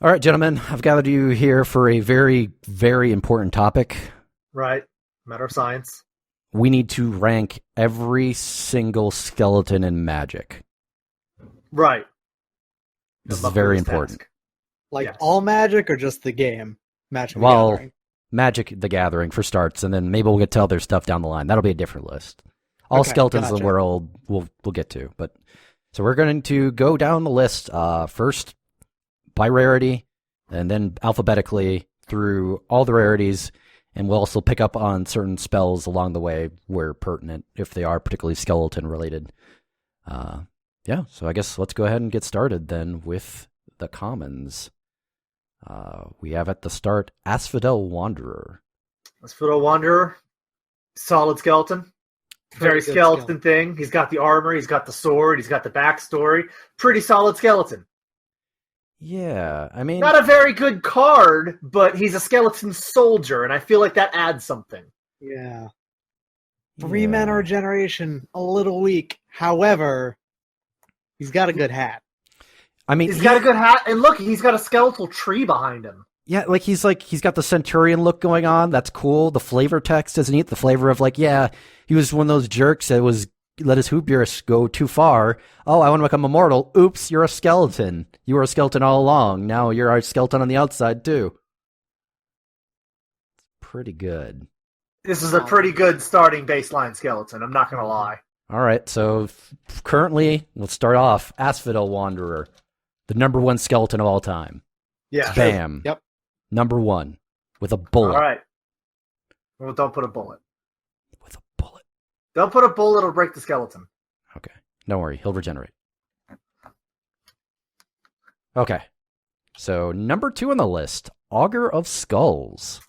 All right, gentlemen, I've gathered you here for a very, very important topic. Right. Matter of science. We need to rank every single skeleton in Magic. Right. This is very important. Task. Like Yes. all Magic or just the game? Magic the Well, Gathering. Magic the Gathering for starts, and then maybe we'll get to other stuff down the line. That'll be a different list. All Okay, skeletons in the gotcha. world we'll get to. But so we're going to go down the list first by rarity, and then alphabetically through all the rarities, and we'll also pick up on certain spells along the way where pertinent, if they are particularly skeleton related. Yeah, so I guess let's go ahead and get started then with the commons. We have at the start Asphodel Wanderer. Asphodel Wanderer. Solid skeleton. Very Pretty good skeleton thing. He's got the armor, he's got the sword, he's got the backstory. Pretty solid skeleton. Yeah, I mean, Not a very good card, but he's a skeleton soldier, and I feel like that adds something. Yeah. 3 mana regeneration, a little weak. However, he's got a good hat. I mean, He's got a good hat, and look, he's got a skeletal tree behind him. yeah, he's got the Centurion look going on. That's cool. The flavor text is neat. The flavor of yeah, he was one of those jerks that was let his hubris go too far. Oh, I want to become immortal. Oops, you're a skeleton. You were a skeleton all along. Now you're a skeleton on the outside too. Pretty good. This is a pretty good starting baseline skeleton, I'm not gonna lie. All right, so currently, let's start off. Asphodel Wanderer, the number one skeleton of all time. Yeah. Bam. Yep. Number one with a bullet. All right. Well, don't put a bullet. With a bullet. Don't put a bullet, it'll break the skeleton. Okay. Don't worry. He'll regenerate. Okay. So, number 2 on the list, Augur of Skulls.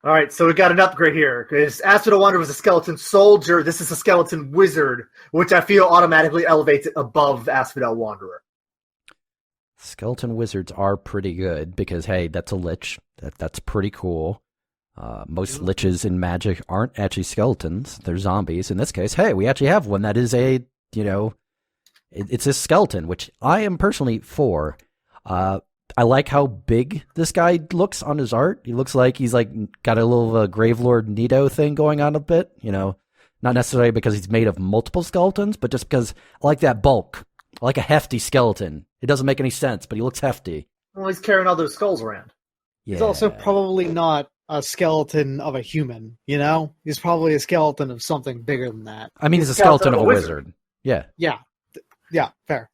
All right, so we got an upgrade here because Asphodel Wanderer was a skeleton soldier. This is a skeleton wizard, which I feel automatically elevates it above Asphodel Wanderer. Skeleton wizards are pretty good because, hey, that's a lich. That's pretty cool. Most liches in Magic aren't actually skeletons. They're zombies. In this case, hey, we actually have one that is it's a skeleton, which I am personally for. I like how big this guy looks on his art. He looks like he's got a little Gravelord Nido thing going on a bit. Not necessarily because he's made of multiple skeletons, but just because I like that bulk. I like a hefty skeleton. It doesn't make any sense, but he looks hefty. Well, he's carrying all those skulls around. Yeah. He's also probably not a skeleton of a human, He's probably a skeleton of something bigger than that. I mean, he's a skeleton of a wizard. Yeah. Yeah. Yeah, fair.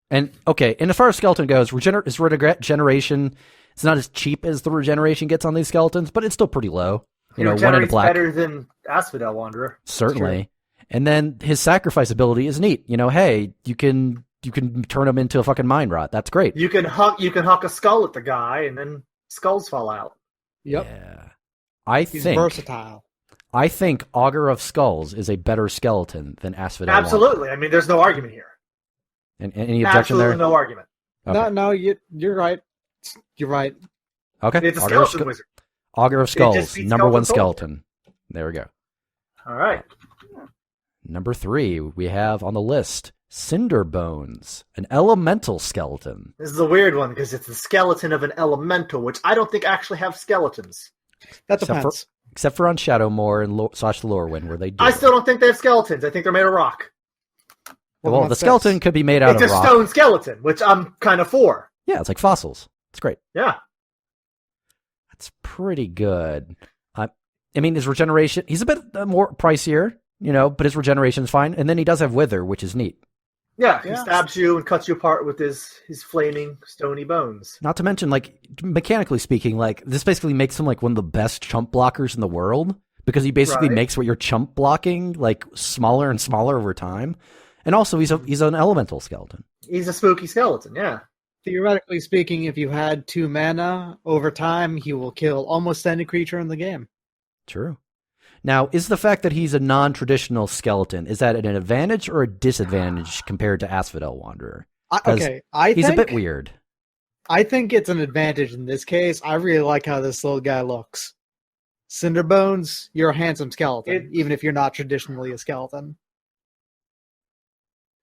And, okay, and as far as skeleton goes, his regeneration, it's not as cheap as the regeneration gets on these skeletons, but it's still pretty low. He One in a regenerates black. better than Asphodel Wanderer. Certainly. And then his sacrifice ability is neat. Hey, you can turn him into a fucking mind rot. That's great. You can huck a skull at the guy, and then skulls fall out. Yep. Yeah. He's versatile. I think Augur of Skulls is a better skeleton than Asphodel Wanderer. Absolutely. I mean, there's no argument here. And any objection Absolutely there? no argument. Okay. No, you're right. You're right. Okay. It's a Augur of skeleton wizard. Augur of It Skulls, just beats number one skeleton skeleton. There we go. All right. Number 3, we have on the list Cinder Bones, an elemental skeleton. This is a weird one because it's the skeleton of an elemental, which I don't think actually have skeletons. That depends. Except for on Shadowmoor and Lorwyn, where they do. I still don't think they have skeletons. I think they're made of rock. Well, the skeleton could be made out It's of a rock. stone skeleton, which I'm kind of for. Yeah, it's like fossils. It's great. Yeah. That's pretty good. I mean, his regeneration, he's a bit more pricier, but his regeneration's fine. And then he does have Wither, which is neat. Yeah, he Yeah. stabs you and cuts you apart with his flaming stony bones. Not to mention, mechanically speaking, this basically makes him one of the best chump blockers in the world because he basically Right. makes what you're chump blocking smaller and smaller over time. And also, he's an elemental skeleton. He's a spooky skeleton, yeah. Theoretically speaking, if you had 2 mana, over time, he will kill almost any creature in the game. True. Now, is the fact that he's a non-traditional skeleton, is that an advantage or a disadvantage compared to Asphodel Wanderer? He's a bit weird. I think it's an advantage in this case. I really like how this little guy looks. Cinder Bones, you're a handsome skeleton, even if you're not traditionally a skeleton.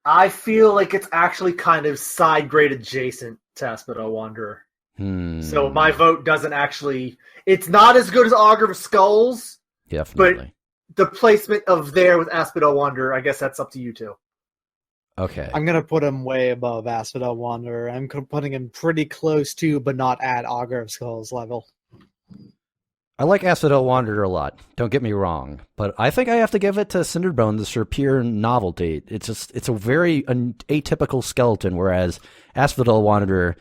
I feel like it's actually kind of side grade adjacent to Asphodel Wanderer. Hmm. So my vote doesn't actually... It's not as good as Augur of Skulls, Definitely. but the placement of there with Asphodel Wanderer, I guess that's up to you two. Okay. I'm gonna put him way above Asphodel Wanderer. I'm putting him pretty close to, but not at Augur of Skulls level. I like Asphodel Wanderer a lot. Don't get me wrong, but I think I have to give it to Cinder Bones for pure novelty. It's a very atypical skeleton, whereas Asphodel Wanderer,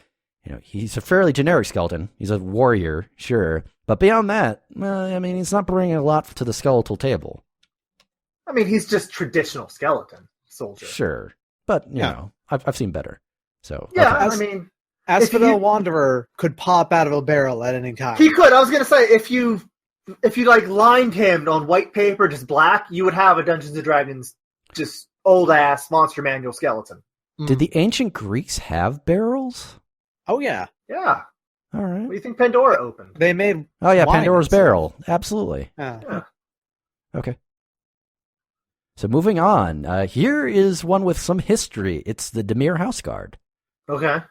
he's a fairly generic skeleton. He's a warrior, sure, but beyond that, he's not bringing a lot to the skeletal table. I mean, he's just traditional skeleton soldier. Sure, but I've seen better. So yeah, okay. I mean. Asphodel Wanderer could pop out of a barrel at any time. He could. I was gonna say if you like lined him on white paper, just black, you would have a Dungeons and Dragons just old ass monster manual skeleton. Did the ancient Greeks have barrels? Oh yeah, Yeah. All right. What do you think Pandora opened? they made. Oh yeah, wine Pandora's and stuff. barrel. Absolutely. Yeah. Okay. So moving on, here is one with some history. It's the Damier House Guard. Okay.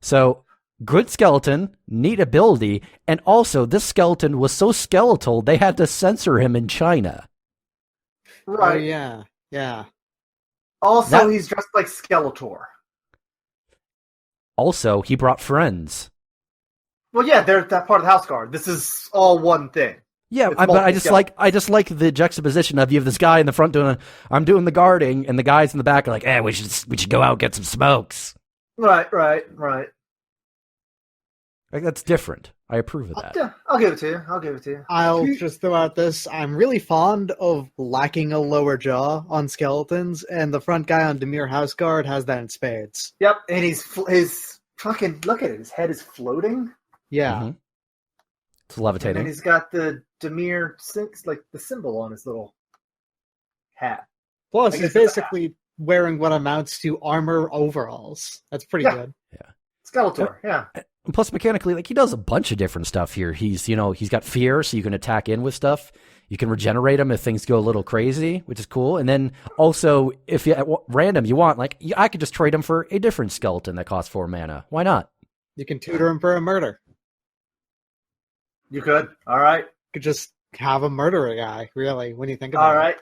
So, good skeleton, neat ability, and also this skeleton was so skeletal they had to censor him in China. Right. Oh yeah. Also, he's dressed like Skeletor. Also, he brought friends. Well, yeah, they're that part of the house guard. This is all one thing. Yeah, It's but I just like the juxtaposition of you have this guy in the front I'm doing the guarding, and the guys in the back are like, we should go out and get some smokes. Right. Like, that's different. I approve of that. Yeah, I'll give it to you. I'll just throw out this. I'm really fond of lacking a lower jaw on skeletons, and the front guy on Damier House Guard has that in spades. Yep, and his fucking look at it. His head is floating. Yeah. Mhm. It's And levitating. then he's got the Damier like the symbol on his little hat. Plus, I he's guess it's a basically wearing what amounts to armor overalls. That's pretty Yeah. good. Skeletor, yeah. And plus, mechanically, like, he does a bunch of different stuff here. He's got fear, so you can attack in with stuff. You can regenerate him if things go a little crazy, which is cool. And then also, if you at random you want, like, I could just trade him for a different skeleton that costs 4 mana. Why not? You can tutor him for a murder. You could. All right. You could just have a murderer guy, really, when you think about All it. right.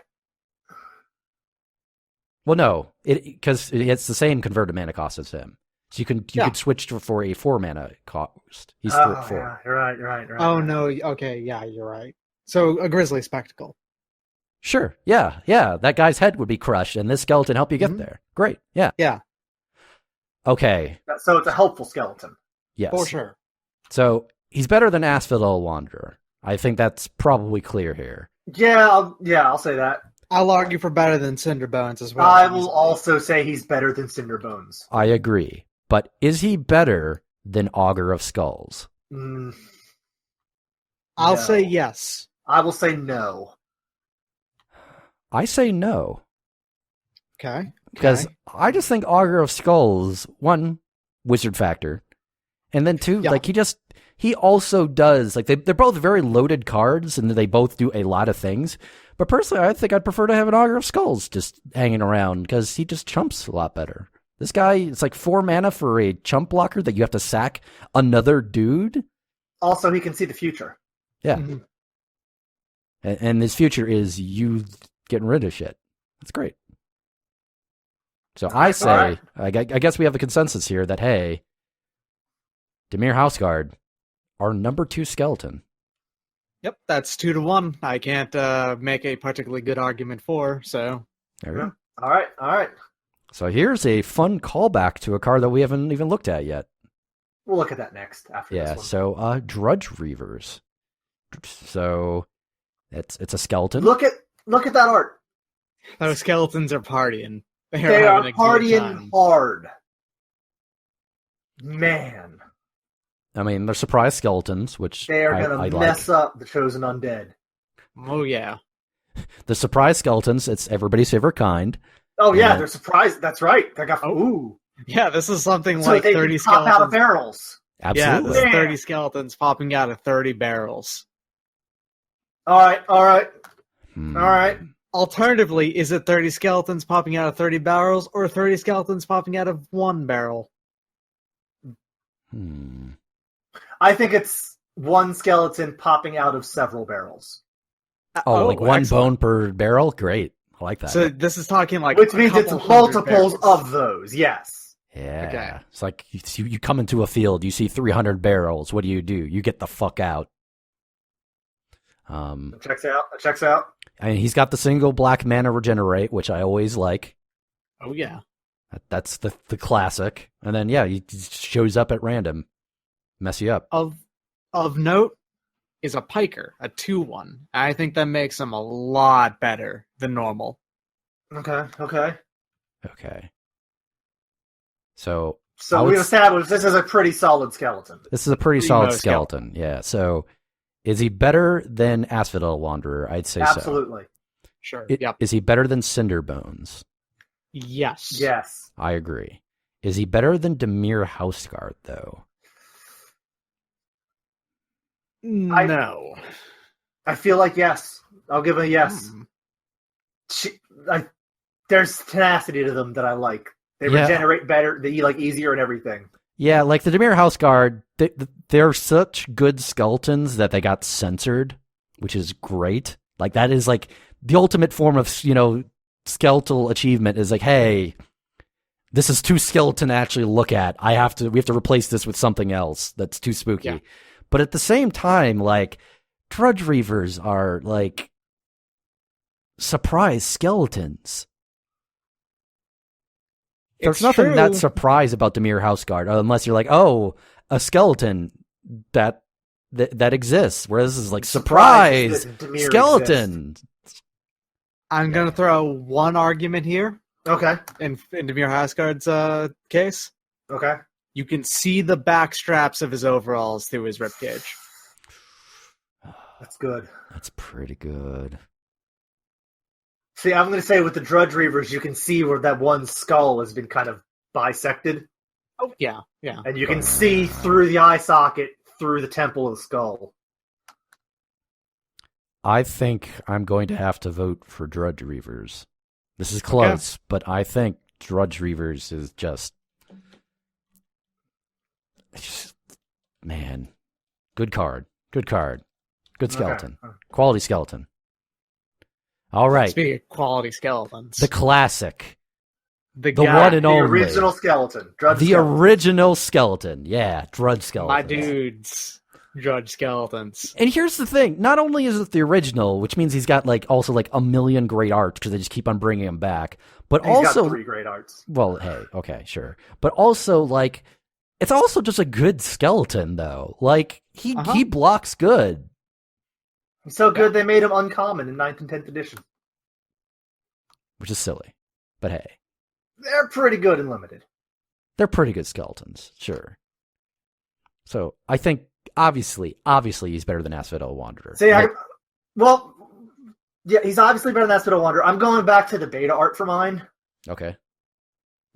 Well, no, because it's the same converted mana cost as him. So you could switch for a 4 mana cost. He's 4. Yeah, you're right. Oh, no. Okay, yeah, you're right. So, a Grizzly Spectacle. Sure. Yeah. That guy's head would be crushed, and this skeleton help you get there. Great. Yeah. Yeah. Okay. So it's a helpful skeleton. Yes. For sure. So he's better than Asphodel Wanderer. I think that's probably clear here. Yeah, I'll say that. I'll argue for better than Cinder Bones as well. I will also say he's better than Cinder Bones. I agree. But is he better than Augur of Skulls? I'll No. say yes. I will say no. I say no. Okay. Because I just think Augur of Skulls, one, wizard factor. And then two, Yeah. like, he also does, like, they're both very loaded cards, and they both do a lot of things. But personally, I think I'd prefer to have an Augur of Skulls just hanging around, because he just chumps a lot better. This guy, it's like 4 mana for a chump blocker that you have to sack another dude. Also, he can see the future. Yeah. Mhm. And his future is you getting rid of shit. That's great. So I say, All right. I guess we have a consensus here that, hey, Damier Houseguard, our number 2 skeleton. Yep, that's 2-1. I can't make a particularly good argument for, so. There we go. All right. So here's a fun callback to a card that we haven't even looked at yet. We'll look at that next after Yeah, this one. so Drudge Reavers. So it's a skeleton. Look at that art. Those skeletons are partying. They having are a good partying time. hard. Man, I mean, they're surprise skeletons, which they are I going to like. mess up the Chosen Undead. Oh, yeah. The surprise skeletons, it's everybody's favorite kind. Oh, yeah, Yeah. they're surprised. That's right. They got, ooh. Yeah, this is something So like they 30 can pop skeletons. out of barrels. Yeah, Absolutely. this is Yeah. 30 skeletons popping out of 30 barrels. All right. Hmm. All right. Alternatively, is it 30 skeletons popping out of 30 barrels or 30 skeletons popping out of 1 barrel? I think it's one skeleton popping out of several barrels. Oh, like one excellent. bone per barrel? Great. I like that. So this is talking like Which a means it's couple hundred multiples barrels. of those, yes. Yeah. Okay. It's like you come into a field, you see 300 barrels. What do? You get the fuck out. It checks out. I mean, he's got the single black mana regenerate, which I always like. Oh yeah. That's the classic. And then, yeah, he just shows up at random. Mess you up. Of note is a piker, a 2/1. I think that makes him a lot better than normal. Okay. Okay. So We established this is a pretty solid skeleton. this is a pretty solid Primo skeleton. Yeah. So is he better than Asphodel Wanderer? I'd say Absolutely. Sure. so. Yep. Is he better than Cinder Bones? Yes. Yes. I agree. Is he better than Damier Houseguard, though? No. I feel like yes. I'll give it a yes. There's tenacity to them that I like. They regenerate better. They eat like easier and everything. Yeah, like the Damier Houseguard, they're such good skeletons that they got censored, which is great. Like that is like the ultimate form of, skeletal achievement is like, hey, this is too skeleton to actually look at. We have to replace this with something else that's too spooky. Yeah. But at the same time, like Drudge Reavers are like surprise skeletons. There's nothing that surprise about Damier Houseguard, unless you're like, oh, a skeleton that exists. Whereas this is like surprise skeleton. I'm gonna throw one argument here. Okay. In Damier Houseguard's case. Okay. You can see the back straps of his overalls through his ribcage. That's good. That's pretty good. See, I'm going to say with the Drudge Reavers, you can see where that one skull has been kind of bisected. Oh, yeah. And you can see through the eye socket, through the temple of the skull. I think I'm going to have to vote for Drudge Reavers. This is close, but I think Drudge Reavers is just man, good card. Good skeleton. Okay. Quality skeleton. All right. Speaking of quality skeletons. The classic. The one and only. The original skeleton. Drudge original skeleton. Yeah, Drudge Skeleton. My dudes. Drudge Skeletons. And here's the thing. Not only is it the original, which means he's got also a million great arts because they just keep on bringing him back, but He's also got 3 great arts. Well, hey, okay, sure. But also it's also just a good skeleton though. Like he blocks good. He's so good they made him uncommon in 9th and 10th edition. Which is silly. But hey. They're pretty good in limited. They're pretty good skeletons, sure. So I think obviously he's better than Asphodel Wanderer. See, he's obviously better than Asphodel Wanderer. I'm going back to the beta art for mine. Okay.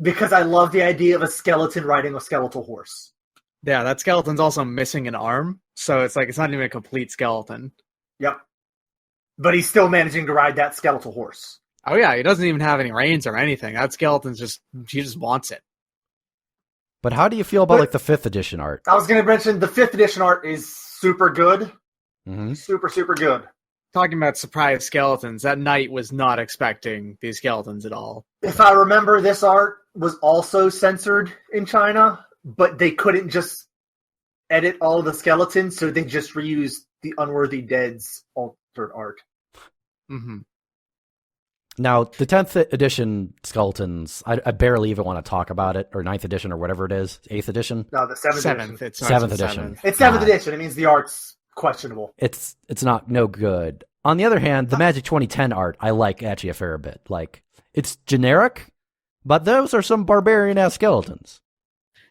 Because I love the idea of a skeleton riding a skeletal horse. Yeah, that skeleton's also missing an arm, so it's not even a complete skeleton. Yep. But he's still managing to ride that skeletal horse. Oh yeah, he doesn't even have any reins or anything. That skeleton's he just wants it. But how do you feel about the 5th edition art? I was going to mention the 5th edition art is super good. Mm-hmm. Super, super good. Talking about surprise skeletons, that knight was not expecting these skeletons at all. If I remember, this art was also censored in China, but they couldn't just edit all of the skeletons, so they just reused the Unworthy Dead's altered art. Mm-hmm. Now, the 10th edition skeletons, I barely even want to talk about it, or 9th edition, or whatever it is. 8th edition? No, the 7th edition. It's 7th edition. It's 7th edition. It means the art's questionable. It's not no good. On the other hand, the Magic 2010 art, I like actually a fair bit. It's generic, but those are some barbarian-ass skeletons.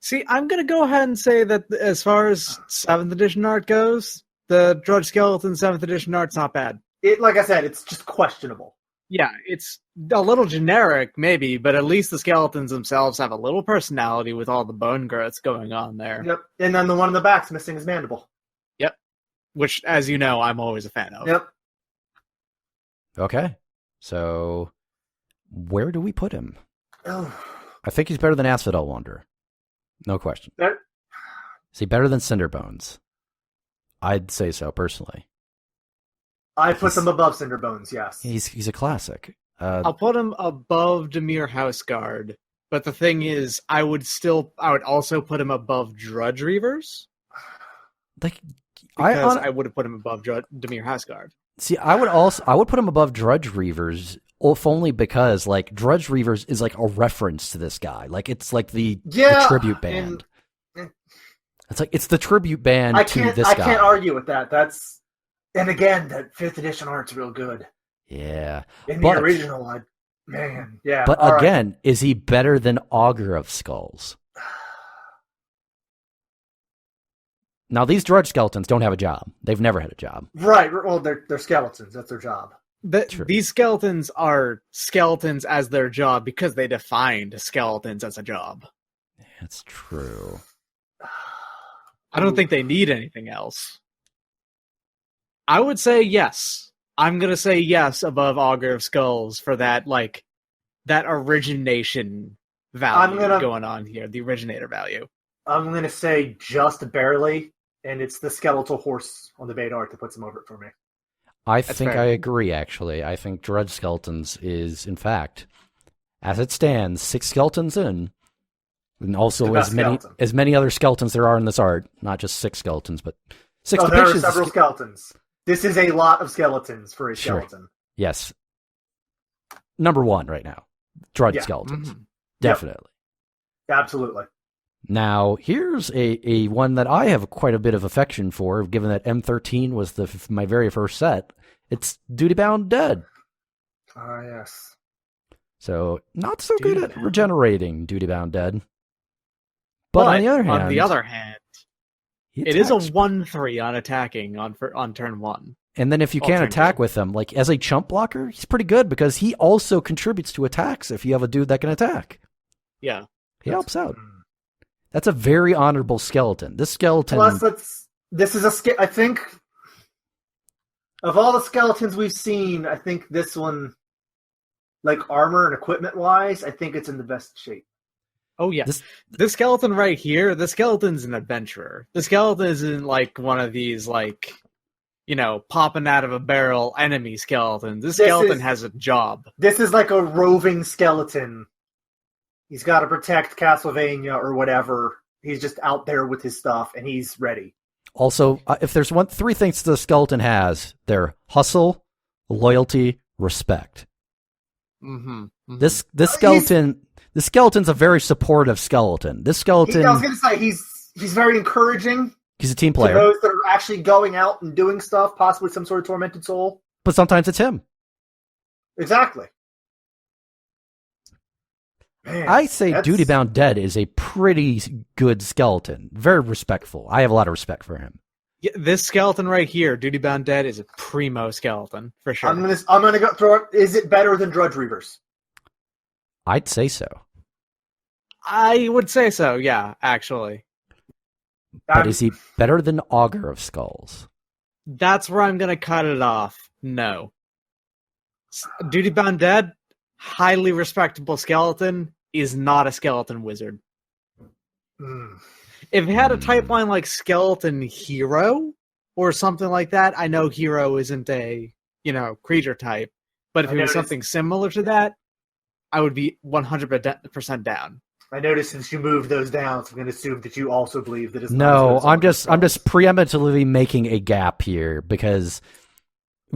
See, I'm going to go ahead and say that as far as 7th edition art goes, the Drudge Skeleton 7th edition art's not bad. Like I said, it's just questionable. Yeah, it's a little generic, maybe, but at least the skeletons themselves have a little personality with all the bone growths going on there. Yep. And then the one in the back's missing his mandible. Yep. Which, as you know, I'm always a fan of. Yep. Okay. So, where do we put him? Oh. I think he's better than Asphodel Wanderer. No question. Is he better than Cinder Bones? I'd say so, personally. I put them above Cinder Bones, yes. He's a classic. I'll put him above Damier Houseguard, but the thing is, I would also put him above Drudge Reavers. Like, I would have put him above Damier Houseguard. See, I would put him above Drudge Reavers, if only because like Drudge Reavers is like a reference to this guy. Like it's like the tribute band. It's the tribute band to this guy. I can't argue with that. And again, that 5th edition art's real good. Yeah. In the original, yeah. But again, is he better than Augur of Skulls? Now, these Drudge Skeletons don't have a job. They've never had a job. Right. Well, they're skeletons. That's their job. These skeletons are skeletons as their job because they defined skeletons as a job. That's true. I don't think they need anything else. I would say yes. I'm going to say yes above Augur of Skulls for that, like, that origination value going on here, the originator value. I'm going to say just barely, and it's the skeletal horse on the beta art that puts him over it for me. I think I agree, actually. I think Drudge Skeletons is, in fact, as it stands, 6 skeletons in, and also as many other skeletons there are in this art. Not just 6 skeletons, but 6 depictions. There are several skeletons. This is a lot of skeletons for a skeleton. Yes. Number 1 right now. Drudge Skeletons. Mm-hmm. Definitely. Yep. Absolutely. Now, here's a one that I have quite a bit of affection for, given that M13 was my very first set. It's Duty-Bound Dead. Ah, yes. So, not so good at regenerating Duty-Bound Dead. But on the other hand, it is a 1/3 on attacking on turn 1. And then if you can't attack with him, like as a chump blocker, he's pretty good because he also contributes to attacks if you have a dude that can attack. Yeah. He helps out. That's a very honorable skeleton. This skeleton... Plus, I think, of all the skeletons we've seen, I think this one, like armor and equipment-wise, I think it's in the best shape. Oh, yeah. This skeleton right here, the skeleton's an adventurer. The skeleton isn't like one of these, like, popping out of a barrel enemy skeletons. This skeleton has a job. This is like a roving skeleton. He's got to protect Castlevania or whatever. He's just out there with his stuff, and he's ready. Also, if there's 3 things the skeleton has, they're hustle, loyalty, respect. Mm-hmm. Mm-hmm. This skeleton's a very supportive skeleton. This skeleton... I was going to say, he's very encouraging. He's a team player. To those that are actually going out and doing stuff, possibly some sort of tormented soul. But sometimes it's him. Exactly. Man, I say Duty-Bound Dead is a pretty good skeleton. Very respectful. I have a lot of respect for him. Yeah, this skeleton right here, Duty-Bound Dead, is a primo skeleton, for sure. I'm gonna go throw it. Is it better than Drudge Reavers? I'd say so. I would say so, yeah, actually. But is he better than Augur of Skulls? That's where I'm going to cut it off. No. Duty-Bound Dead, highly respectable skeleton, is not a skeleton wizard. If it had a type line like Skeleton Hero or something like that, I know Hero isn't a, creature type. But if it was something similar to that, I would be 100% down. I noticed since you moved those down, so I'm going to assume that you also believe that it's No, I'm just preemptively making a gap here because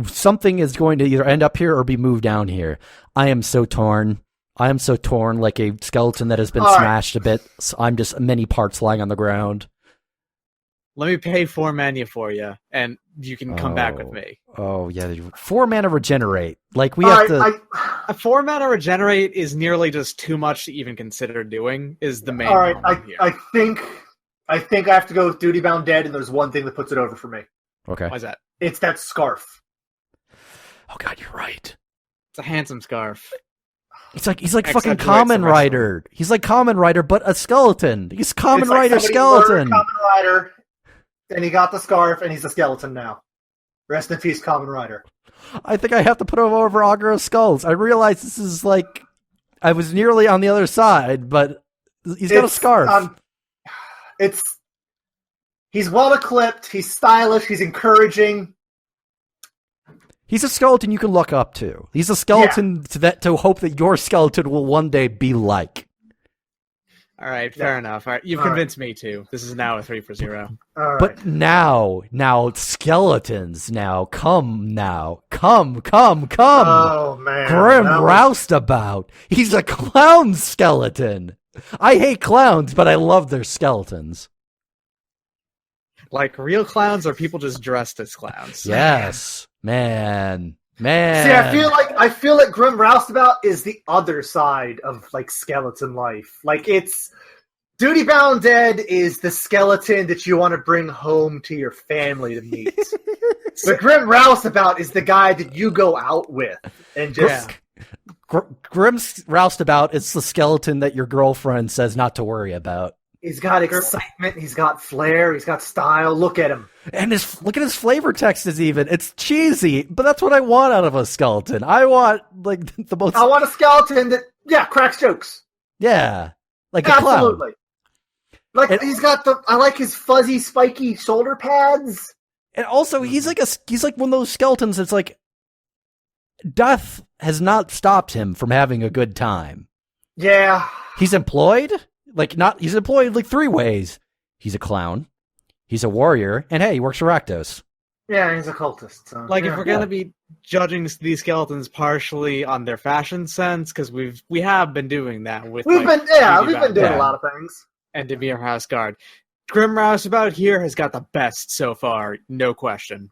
something is going to either end up here or be moved down here. I am so torn. I am so torn like a skeleton that has been smashed a bit. So I'm just many parts lying on the ground. Let me pay 4 mana for you, and you can come back with me. Oh, yeah. 4 mana regenerate. Like, we have to... A 4 mana regenerate is nearly just too much to even consider doing, is the main problem here. I think I have to go with Duty-Bound Dead, and there's one thing that puts it over for me. Okay. Why is that? It's that scarf. Oh, God, you're right. It's a handsome scarf. He's like fucking Kamen Rider. He's like Kamen Rider, but a skeleton. He's Kamen Rider skeleton. Kamen Rider, and he got the scarf, and he's a skeleton now. Rest in peace, Kamen Rider. I think I have to put him over Augur of Skulls. I realize this is like... I was nearly on the other side, but he's got a scarf. He's well equipped. He's stylish. He's encouraging. He's a skeleton you can look up to. He's a skeleton to hope that your skeleton will one day be like. All right, fair enough. All right, you've convinced me too. This is now a 3 for 0. All right. But now skeletons come. Oh man, Grimroustabout. He's a clown skeleton. I hate clowns, but I love their skeletons. Like real clowns or people just dressed as clowns? Yes, man. See, I feel like Grimroustabout is the other side of like skeleton life. Like it's Duty Bound Dead is the skeleton that you want to bring home to your family to meet. But Grimroustabout is the guy that you go out with and just. Grimroustabout is the skeleton that your girlfriend says not to worry about. He's got excitement. He's got flair. He's got style. Look at him. And look at his flavor text is even. It's cheesy, but that's what I want out of a skeleton. I want like the most. I want a skeleton that cracks jokes. Yeah, like absolutely. A clown. He's got I like his fuzzy, spiky shoulder pads. And also, he's like one of those skeletons that's like death has not stopped him from having a good time. Yeah, he's employed. He's employed like 3 ways. He's a clown, he's a warrior, and hey, he works for Rakdos. Yeah, he's a cultist. So, if we're gonna be judging these skeletons partially on their fashion sense, because we have been doing that with we've been doing a lot of things. And Damier Houseguard. Grimroustabout here has got the best so far, no question.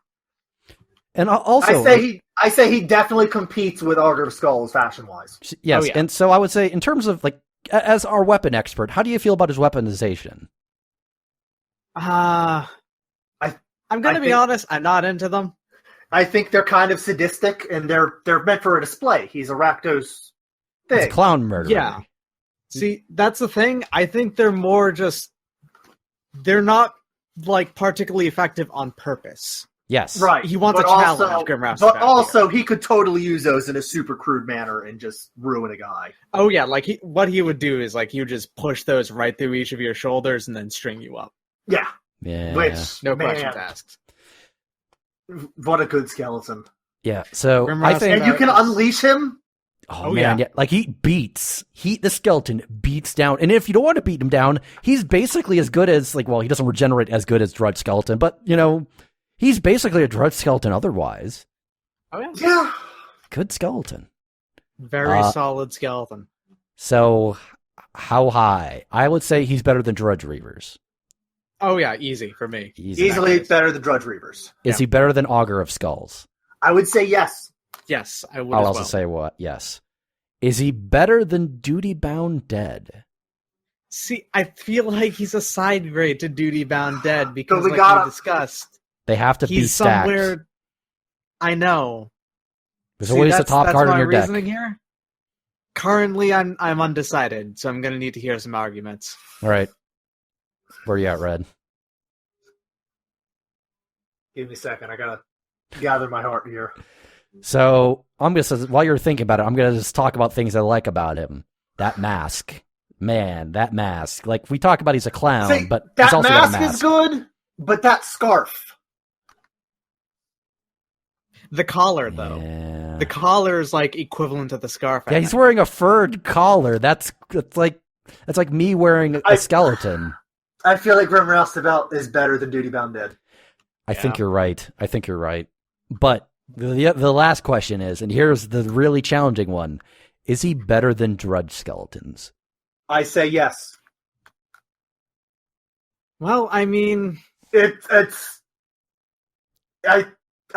And also, I say he definitely competes with Augur of Skulls fashion wise. Yes, and so I would say in terms of like. As our weapon expert, how do you feel about his weaponization? I'm going to be honest, I'm not into them. I think they're kind of sadistic, and they're meant for a display. He's a Rakdos thing. It's a clown murderer. Yeah. See, that's the thing. I think they're more just... They're not, like, particularly effective on purpose. Yes. Right. He wants a challenge, Grimroustabout. But also, he could totally use those in a super crude manner and just ruin a guy. Oh, yeah. Like, what he would do is, like, he would just push those right through each of your shoulders and then string you up. Yeah. Yeah. Which, no questions asked. What a good skeleton. Yeah. So, I think... And you can unleash him? Oh man, yeah. Like the skeleton beats down. And if you don't want to beat him down, he's basically as good as, like, well, he doesn't regenerate as good as Drudge Skeleton, but, you know... He's basically a Drudge Skeleton otherwise. Oh, yeah. Yeah. Good skeleton. Very solid skeleton. So, how high? I would say he's better than Drudge Reavers. Oh, yeah. Easy for me. Easily better than Drudge Reavers. Is he better than Augur of Skulls? I would say yes. Yes, I would. I'll also say what? Yes. Is he better than Duty Bound Dead? See, I feel like he's a side grade to Duty Bound Dead because, we discussed... They have to be stacked. Somewhere. I know. There's always a top card in your deck. Here. Currently, I'm undecided, so I'm going to need to hear some arguments. All right. Where are you at, Red? Give me a second. I gotta gather my heart here. So while you're thinking about it, I'm gonna just talk about things I like about him. That mask, man. That mask. Like we talk about, he's a clown, but he's also got a mask. Is good, but that scarf. The collar, though. Yeah. The collar is like equivalent to the scarf. Yeah, he's wearing a furred collar. That's like me wearing a skeleton. I feel like Grimroustabout is better than Duty Bound Dead. I think you're right. But the last question is, and here's the really challenging one: is he better than Drudge Skeletons? I say yes. Well, I mean, I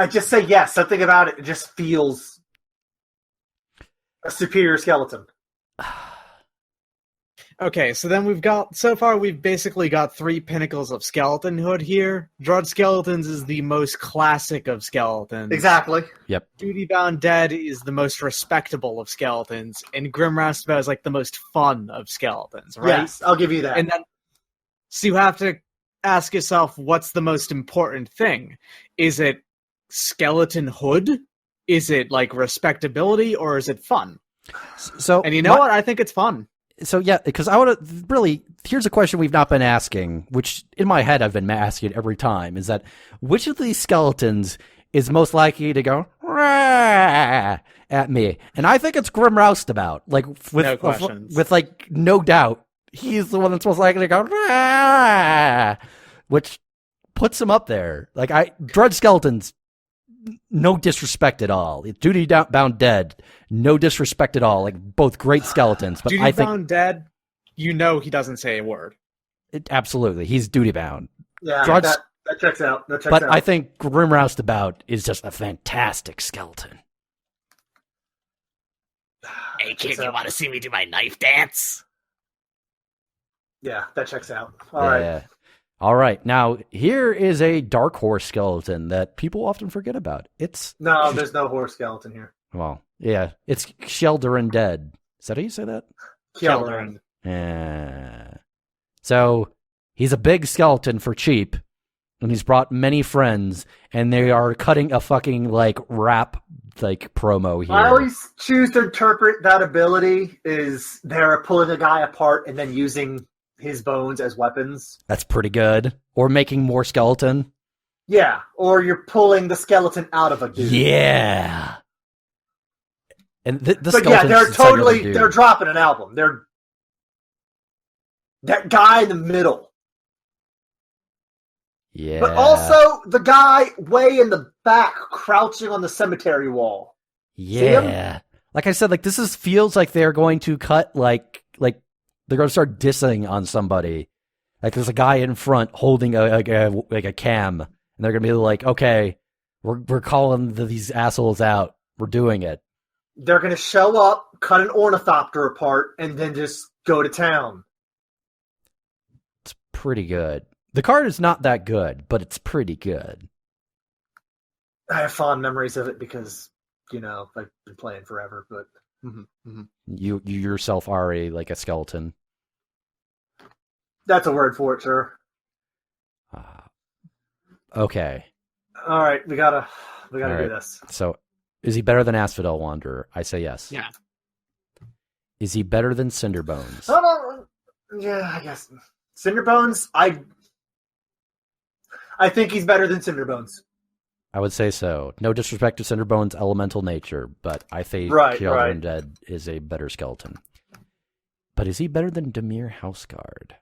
just say yes. Something about it just feels a superior skeleton. Okay, so then we've basically got 3 pinnacles of skeletonhood here. Drudge Skeletons is the most classic of skeletons. Exactly. Yep. Duty Bound Dead is the most respectable of skeletons, and Grimroustabout is like the most fun of skeletons, right? Yes, I'll give you that. And then, so you have to ask yourself, what's the most important thing? Is it skeletonhood? Is it like respectability, or is it fun? So, and you know what? I think it's fun. So yeah, because I want to really. Here's a question we've not been asking, which in my head I've been asking every time: is that which of these skeletons is most likely to go "Rah!" at me? And I think it's Grimroustabout. Like No questions. with like no doubt, he's the one that's most likely to go "Rah!" which puts him up there. Like Dred Skeletons. No disrespect at all. Duty Bound Dead, no disrespect at all. Like both great skeletons, but Duty I think Bound Dead, he doesn't say a word. absolutely he's duty bound. Yeah, Drudge, that checks out. That checks but out. I think Grimroustabout is just a fantastic skeleton. Hey kid, you want to see me do my knife dance? Yeah, that checks out. All right. All right. Now here is a dark horse skeleton that people often forget about. It's No, there's no horse skeleton here. well, yeah, it's Sheldon Dead. Is that how you say that? Kieldren. Yeah. So he's a big skeleton for cheap, and he's brought many friends, and they are cutting a fucking like rap like promo here. I always choose to interpret that ability is they're pulling a guy apart and then using his bones as weapons. That's pretty good. Or making more skeleton. Yeah, or you're pulling the skeleton out of a dude. Yeah. And the But yeah, skeleton's they're inside the other totally dude. they're dropping an album. They're that guy in the middle. Yeah. But also the guy way in the back crouching on the cemetery wall. Yeah. Like I said, like this feels like they're going to cut like they're going to start dissing on somebody. Like there's a guy in front holding a cam, and they're going to be like, "Okay, we're calling these assholes out. We're doing it." They're going to show up, cut an ornithopter apart, and then just go to town. It's pretty good. The card is not that good, but it's pretty good. I have fond memories of it because, I've been playing forever, but... You yourself are like a skeleton. That's a word for it, sir. Okay. All right, we gotta All do right. this. So, is he better than Asphodel Wanderer? I say yes. Yeah. Is he better than Cinder Bones? Oh, no, yeah, I guess. Cinder Bones, I think he's better than Cinder Bones. I would say so. No disrespect to Cinder Bones' elemental nature, but I think Right. Dead is a better skeleton. But is he better than Damier Houseguard?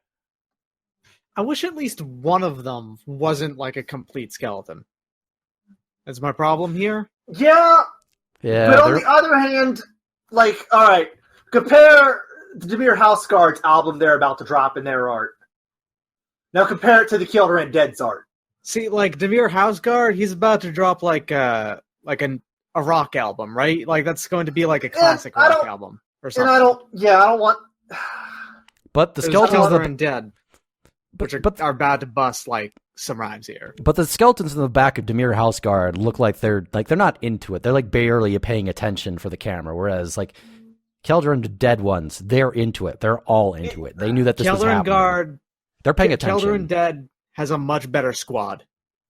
I wish at least one of them wasn't like a complete skeleton. That's my problem here. Yeah, Yeah, but on the other hand, all right, compare the Damier Houseguard's album they're about to drop in their art. Now compare it to the Kieldren Dead's art. See, like Damier Houseguard, he's about to drop like a rock album, right? Like that's going to be like a classic I rock don't- album or And something. I don't want... but the There's skeletons, Children Dead, which but are about to bust like some rhymes here. But the skeletons in the back of Damier Houseguard look like they're not into it. They're like barely paying attention for the camera. Whereas like Keldren Dead ones, they're into it. They're all into it. They knew that this was Keldren happening. Guard, They're paying attention. Keldren Dead has a much better squad.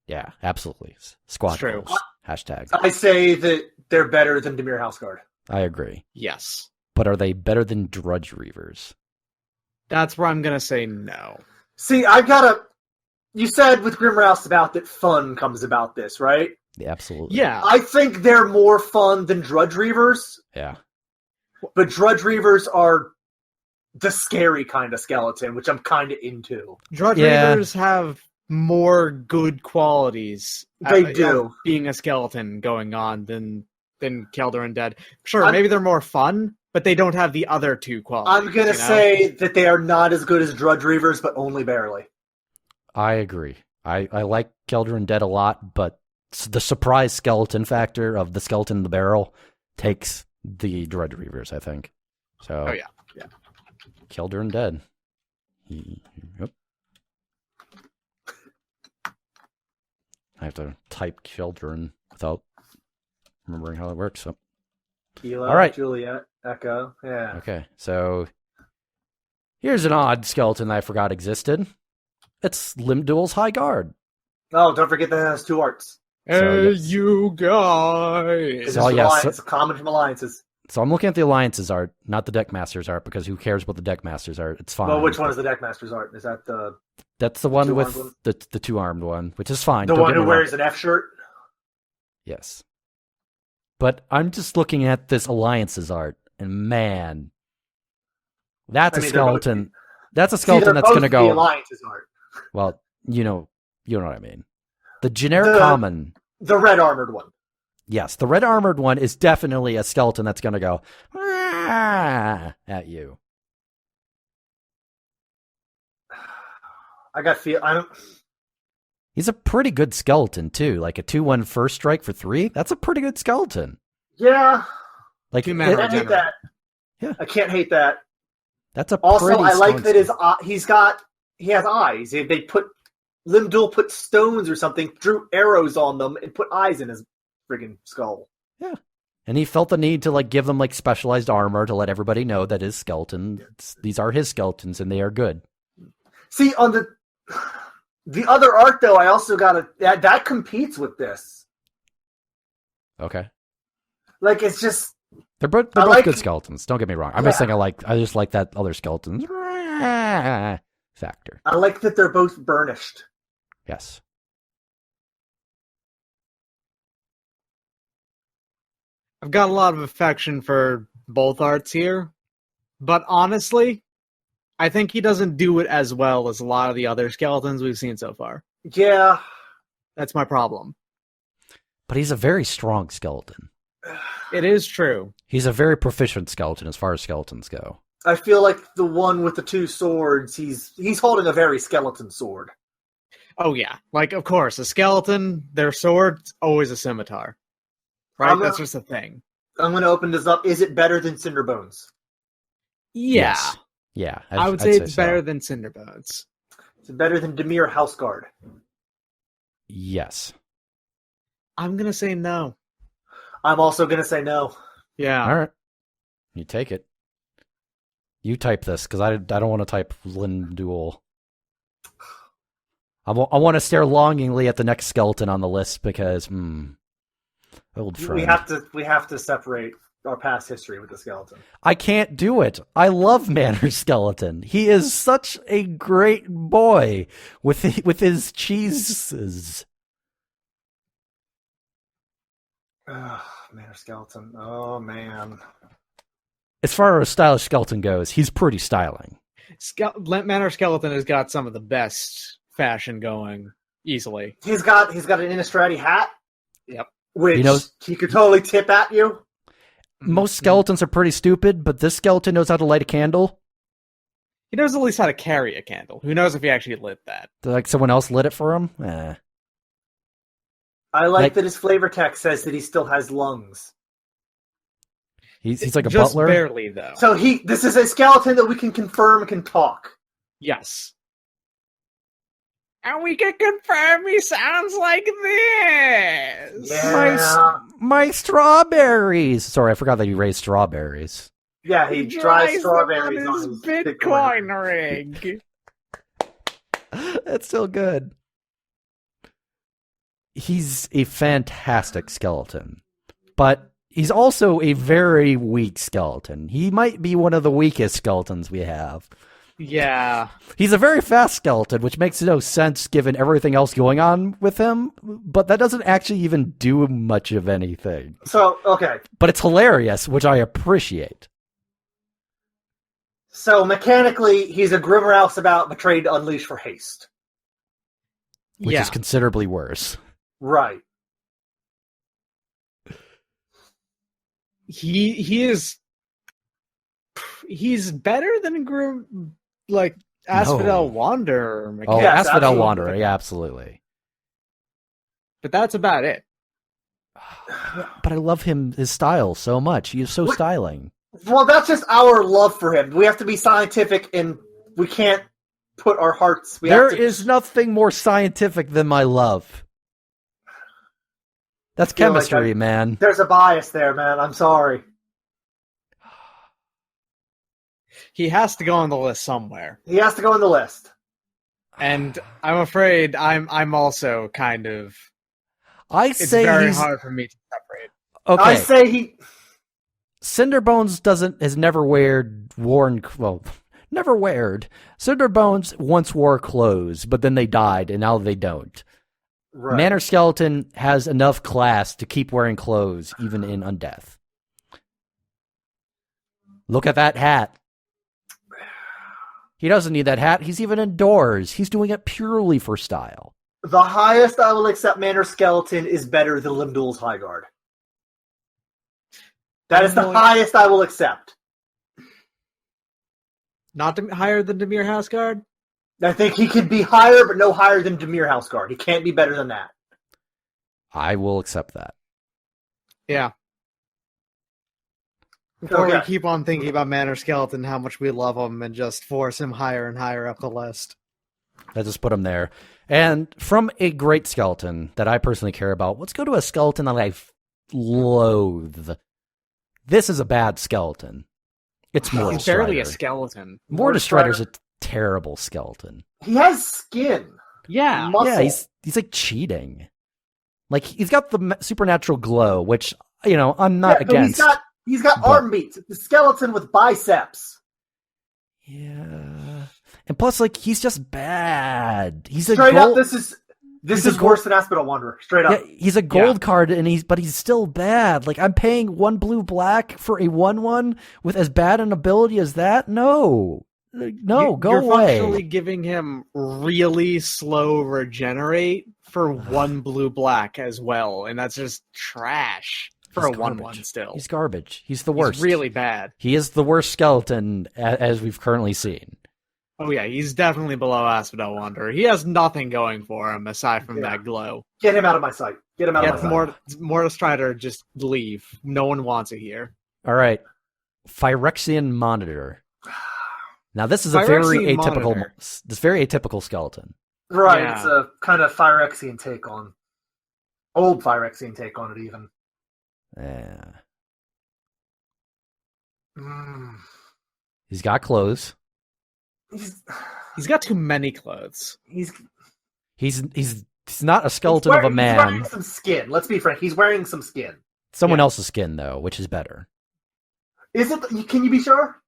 Yeah, absolutely. Squad It's true. goals. Hashtag. I say that they're better than Damier Houseguard. I agree. Yes. But are they better than Drudge Reavers? That's where I'm going to say no. See, you said with Grimroustabout that fun comes about this, right? Yeah, absolutely. Yeah. I think they're more fun than Drudge Reavers, Yeah. but Drudge Reavers are the scary kind of skeleton, which I'm kind of into. Drudge Yeah. Reavers have more good qualities. They do. Being a skeleton going on than Keldren Dead. Sure, I'm- maybe they're more fun, but they don't have the other two qualities. I'm going to you know? say that they are not as good as Drudge Reavers, but only barely. I agree. I like Keldren Dead a lot, but the surprise skeleton factor of the skeleton in the barrel takes the Drudge Reavers, I think. So, Oh, yeah. Keldren Dead. Yep. I have to type Keldren without remembering how it works. So. Kilo, All right. Juliet, Echo, yeah. Okay, so here's an odd skeleton I forgot existed. It's Limduel's High Guard. Oh, don't forget that it has two arts. So, Hey, yes. you guys! It's, Oh, yeah, it's common from alliances. So I'm looking at the Alliance's art, not the Deckmaster's art, because who cares what the Deckmaster's art? It's fine. Well, which one is the Deckmaster's art? Is that That's the one two-armed with one? the two-armed one, which is fine. the Don't one get who me wrong. wears an F shirt? Yes. But I'm just looking at this Alliance's art, and man, that's I a mean, they're both- skeleton. That's a See, skeleton they're that's both going to the go. Alliance's art. Well, you know what I mean. The generic The- common. The red armored one. Yes, the red armored one is definitely a skeleton that's going to go "Ah," at you. I don't. He's a pretty good skeleton too. Like a 2/1 first strike for 3. That's a pretty good skeleton. Yeah, Like Two I mana can't hate regenerate. that. Yeah. I can't hate that. that's a Also, pretty I like strong that his skeleton. he has eyes. They put Limdul put stones or something, drew arrows on them, and put eyes in his friggin' skull. And he felt the need to like give them like specialized armor to let everybody know that his skeletons, these are his skeletons and they are good. See, on the other art though, I also got that competes with this. Okay. Like it's just They're both I like- good skeletons. Don't get me wrong. I'm just Yeah. saying I just like that other skeleton factor. I like that they're both burnished. Yes. I've got a lot of affection for both arts here, but honestly, I think he doesn't do it as well as a lot of the other skeletons we've seen so far. Yeah. That's my problem. But he's a very strong skeleton. It is true. He's a very proficient skeleton as far as skeletons go. I feel like the one with the two swords, he's holding a very skeleton sword. Oh yeah, like of course, a skeleton, their sword's always a scimitar. Right? I'm That's a- just a thing. I'm going to open this up. Is it better than Cinder Bones? Yeah. Yes. Yeah. I would I'd say it's so. better than Cinder Bones. Is it better than Damier Houseguard? Yes. I'm gonna say no. I'm also going to say no. Yeah. All right. You take it. You type this because I don't want to type Lindul. I want to stare longingly at the next skeleton on the list because, old friend. We have to separate our past history with the skeleton. I can't do it. I love Manor Skeleton. He is such a great boy with his cheeses. Manor Skeleton. Oh man. As far as stylish skeleton goes, he's pretty styling. Manor Skeleton has got some of the best fashion going easily. He's got an Innistrad hat. Yep. Which He knows- he could totally tip at you. Most skeletons are pretty stupid, but this skeleton knows how to light a candle. He knows at least how to carry a candle. Who knows if he actually lit that? Like someone else lit it for him. I Like- like that his flavor text says that he still has lungs. He's like a Just butler. barely, though. So this is a skeleton that we can confirm can talk. Yes. And we can confirm he sounds like this. Yeah. My strawberries. Sorry, I forgot that you raised strawberries. Yeah, he dries strawberries on his Bitcoin rig. That's still good. He's a fantastic skeleton, but he's also a very weak skeleton. He might be one of the weakest skeletons we have. Yeah. He's a very fast skeleton, which makes no sense given everything else going on with him, but that doesn't actually even do much of anything. So, okay. But it's hilarious, which I appreciate. So, mechanically, he's a Grimroustabout betrayed to unleash for haste. Which yeah. is considerably worse. Right. He's better than Asphodel Wanderer. Oh, Yes, Asphodel absolutely. Wanderer, yeah, absolutely. But that's about it. But I love his style so much. He is so styling. Well, that's just our love for him. We have to be scientific, and we can't put our hearts... There is nothing more scientific than my love. That's feel like chemistry, man. There's a bias there, man. I'm sorry. He has to go on the list somewhere. He has to go in the list. And I'm afraid I'm also kind of... I It's say very he's hard for me to separate. okay. I say he... Cinder Bones has never never weared. Cinder Bones once wore clothes, but then they died, and now they don't. Right. Manor Skeleton has enough class to keep wearing clothes, even in undeath. Look at that hat. He doesn't need that hat. He's even indoors. He's doing it purely for style. The highest I will accept Manor Skeleton is better than Limdul's High Guard. That is the highest I will accept. Not higher than Damier Houseguard? I think he could be higher, but no higher than Damier Houseguard. He can't be better than that. I will accept that. Yeah. Before Okay. we keep on thinking about Manor Skeleton, how much we love him, and just force him higher and higher up the list. I just put him there. And from a great skeleton that I personally care about, let's go to a skeleton that I loathe. This is a bad skeleton. It's Mortal He's barely a Strider. skeleton. Mortal Strider's a terrible skeleton. He has skin. Yeah. Muscle. Yeah, he's like cheating. Like, he's got the supernatural glow, which, you know, I'm not but against. He's got but- arm beats. The skeleton with biceps. Yeah. And plus, like, he's just bad. He's Straight a gold, up, this he's a is worse than Asphodel Wanderer. Straight up. yeah, he's a gold card, and but he's still bad. Like, I'm paying 1 blue black for a 1/1 with as bad an ability as that? No. No, go You're away. functionally giving him really slow regenerate for 1 blue black as well, and that's just trash for He's a 1/1 garbage. still. He's garbage. He's the worst. He's really bad. He is the worst skeleton as we've currently seen. Oh yeah, he's definitely below Asphodel Wanderer. He has nothing going for him aside from that glow. Get him out of my sight. Get him out of my sight. Mortal Strider, just leave. No one wants it here. All right. Phyrexian Monitor. Now, this is a Phyrexian Monitor. very atypical skeleton. Right, Yeah. it's a kind of Phyrexian take on. Old Phyrexian take on it, even. Yeah. Mm. He's got clothes. He's got too many clothes. He's not a skeleton of a He's man. wearing some skin. Let's be frank. He's wearing some skin. Someone Yeah. else's skin, though, which is better. Is it? Can you be sure?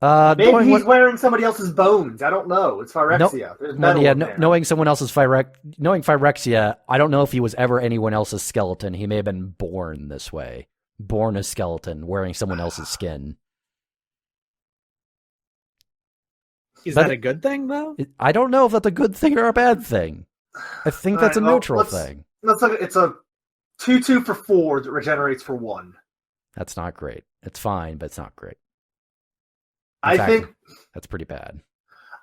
Knowing Maybe he's what- wearing somebody else's bones. I don't know. It's Phyrexia. There's metal in there. knowing someone else's knowing Phyrexia, I don't know if he was ever anyone else's skeleton. He may have been born this way. Born a skeleton, wearing someone else's skin. Is But- that a good thing, though? I don't know if that's a good thing or a bad thing. I think that's a Alright, well, neutral let's- thing. Let's look. It's a 2/2 for 4 that regenerates for 1. That's not great. It's fine, but it's not great. I fact, think that's pretty bad.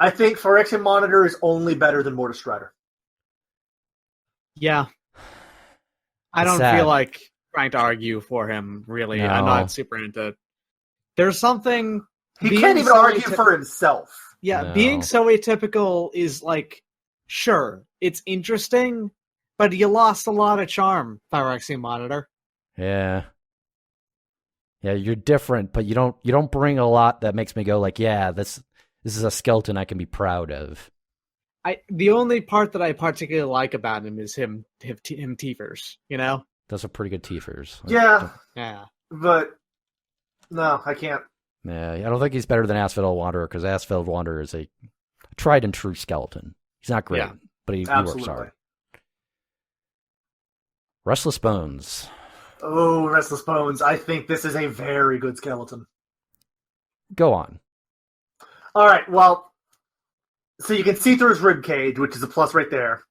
Phyrexian Monitor is only better than Mortis Strider. Yeah. I It's don't sad. feel like trying to argue for him, really. I'm No. not super into... There's something... He being can't even so argue aty- for himself. Yeah, No. being so atypical is like, sure, it's interesting, but you lost a lot of charm, Phyrexian Monitor. Yeah. Yeah, you're different, but you don't bring a lot that makes me go like, yeah, this is a skeleton I can be proud of. The only part that I particularly like about him is him Tiefers, you know? Those are pretty good teefers. Yeah, Yeah. but no, I can't. Yeah, I don't think he's better than Asphodel Wanderer, because Asphodel Wanderer is a tried and true skeleton. He's not great, Yeah, but he works Absolutely. hard. Restless Bones. Oh, Restless Bones. I think this is a very good skeleton. Go on. All right, well, so you can see through his rib cage, which is a plus right there.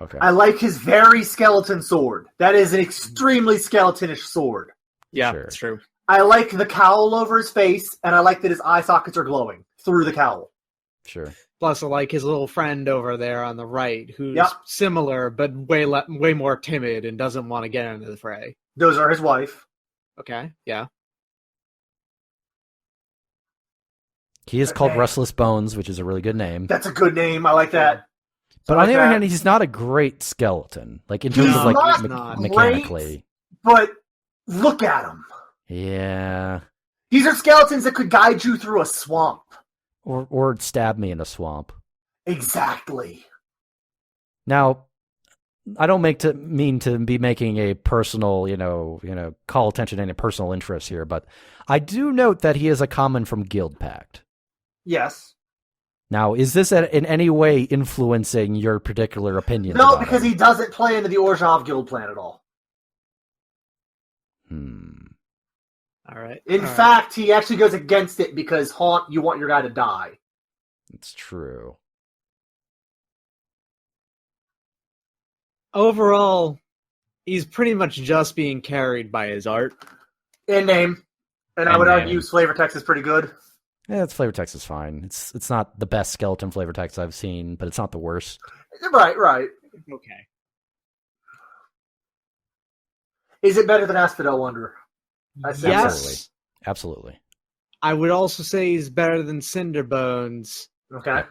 Okay. I like his very skeleton sword. That is an extremely skeletonish sword. Yeah, Sure. it's true. I like the cowl over his face, and I like that his eye sockets are glowing through the cowl. Sure. Plus, I like his little friend over there on the right, who's Yep. similar, but way more timid and doesn't want to get into the fray. Those are his wife. Okay, yeah. He is called Okay. Restless Bones, which is a really good name. That's a good name. I like that. But I on the like other that. hand, he's not a great skeleton. Like, in terms He's of, like, not great. mechanically. But look at him. Yeah. These are skeletons that could guide you through a swamp. Or stab me in a swamp. Exactly. Now, I don't mean to be making a personal, call attention to any personal interest here, but I do note that he is a common from Guild Pact. Yes. Now, is this in any way influencing your particular opinion? No, because he doesn't play into the Orzhov Guild plan at all. All right. In fact, he actually goes against it because Haunt, you want your guy to die. It's true. Overall, he's pretty much just being carried by his art. In name. And I In would name. argue flavor text is pretty good. Yeah, its flavor text is fine. It's not the best skeleton flavor text I've seen, but it's not the worst. Right. Okay. Is it better than Asphodel Wanderer? Yes. Absolutely. I would also say he's better than Cinder Bones. Okay.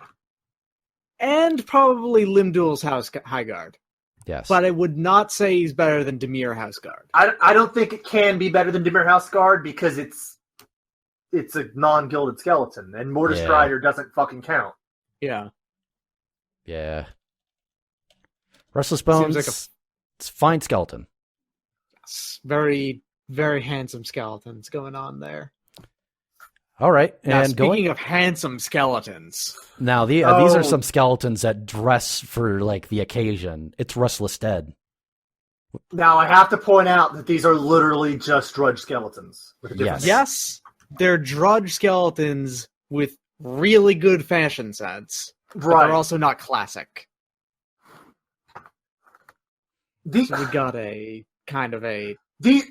And probably Limdul's High Guard. Yes. But I would not say he's better than Damier Houseguard. I don't think it can be better than Damier Houseguard because it's a non-gilded skeleton, and Mortar Yeah. Strider doesn't fucking count. Yeah. Yeah. Restless Bones, Seems like it's a fine skeleton. Very, very handsome skeletons going on there. All right. Now, And speaking of handsome skeletons, now these are some skeletons that dress for like the occasion. It's Restless Dead. Now, I have to point out that these are literally just Drudge skeletons. With a different yes, they're Drudge skeletons with really good fashion sense. But Right. they're also not classic. The, So we got a kind of a the,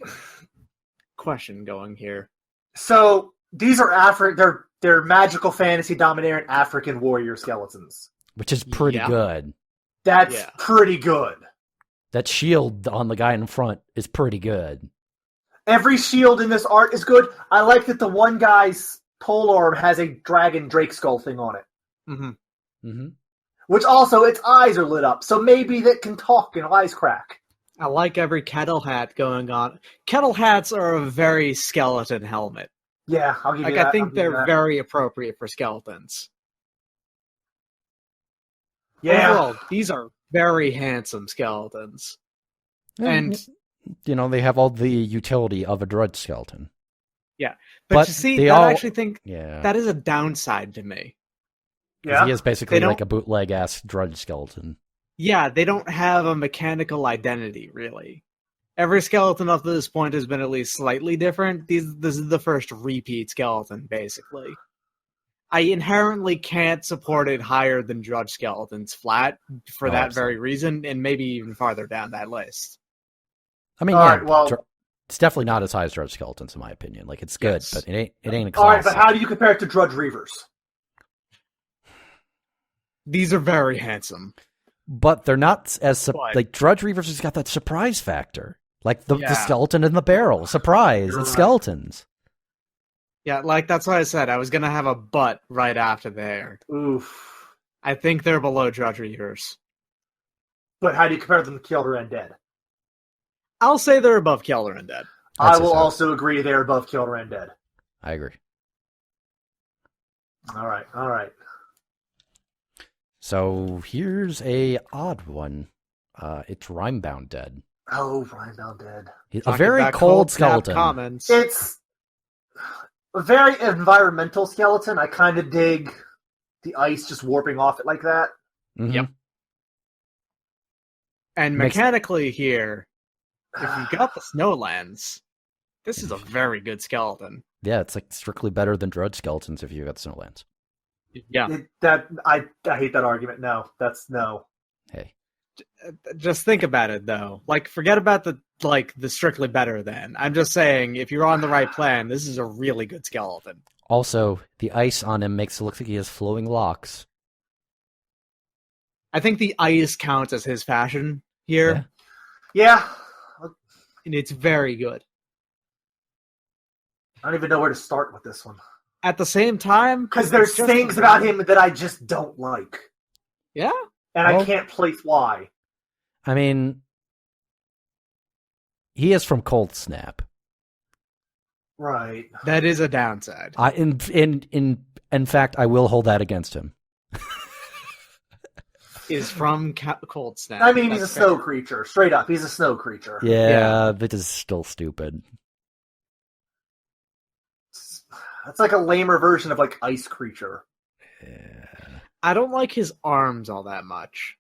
question going here. so these are they're magical fantasy domineering African warrior skeletons. Which is pretty Yeah. good. That's pretty good. That shield on the guy in front is pretty good. Every shield in this art is good. I like that the one guy's polearm has a dragon drake skull thing on it. Mm-hmm. Mm-hmm. Which also, its eyes are lit up, so maybe that can talk and eyes crack. I like every kettle hat going on. Kettle hats are a very skeleton helmet. Yeah, I'll give you Like, that. I I'll think give you they're that. very appropriate for skeletons. Yeah. Overall, these are very handsome skeletons. And they have all the utility of a Drudge skeleton. but you see, they I all- actually think Yeah. that is a downside to me. 'Cause Yeah. He is basically They don't- like a bootleg-ass Drudge skeleton. Yeah, they don't have a mechanical identity, really. Every skeleton up to this point has been at least slightly different. This is the first repeat skeleton, basically. I inherently can't support it higher than Drudge skeletons flat for Oh, that absolutely. very reason, and maybe even farther down that list. I mean, All yeah, right, well- it's definitely not as high as Drudge skeletons in my opinion. Like, it's good, Yes. but it ain't a All right, classic. but how do you compare it to Drudge Reavers? These are very handsome. But they're not as But- like Drudge Reavers has got that surprise factor, like the Yeah. skeleton in the barrel. Surprise! You're It's right. skeletons. Yeah, like that's what I said. I was gonna have a butt right after there. Oof. I think they're below Drudge Reavers. But how do you compare them to Kjelder Undead? I'll say they're above Kjelder Undead. I'd I say will so. also agree they're above Kjelder Undead. I agree. All right. So here's a odd one. It's Rhymebound Dead. Oh, Rhymebound Dead. A Talking very about cold snap skeleton. Comments. It's a very environmental skeleton. I kind of dig the ice just warping off it like that. Mhm. Yep. And Makes- mechanically here, if you got the Snowlands, this is a very good skeleton. Yeah, it's like strictly better than Drudge skeletons if you got Snowlands. Yeah. I hate that argument. No, that's no. Hey, Just think about it though. Like, forget about the strictly better than. I'm just saying, if you're on the right plan, this is a really good skeleton. also the ice on him makes it look like he has flowing locks. I think the ice counts as his fashion here, Yeah. Yeah, and it's very good. I don't even know where to start with this one. At the same time, Because there's it's just things a- about him that I just don't like. Yeah, And I Well- can't place why. I mean, he is from Cold Snap. Right. that is a downside. In fact, I will hold that against him. is from Cold Snap. I mean, he's a That's snow fair. creature. Straight up, he's a snow creature. Yeah, but it's still stupid. That's like a lamer version of like ice creature. Yeah. I don't like his arms all that much.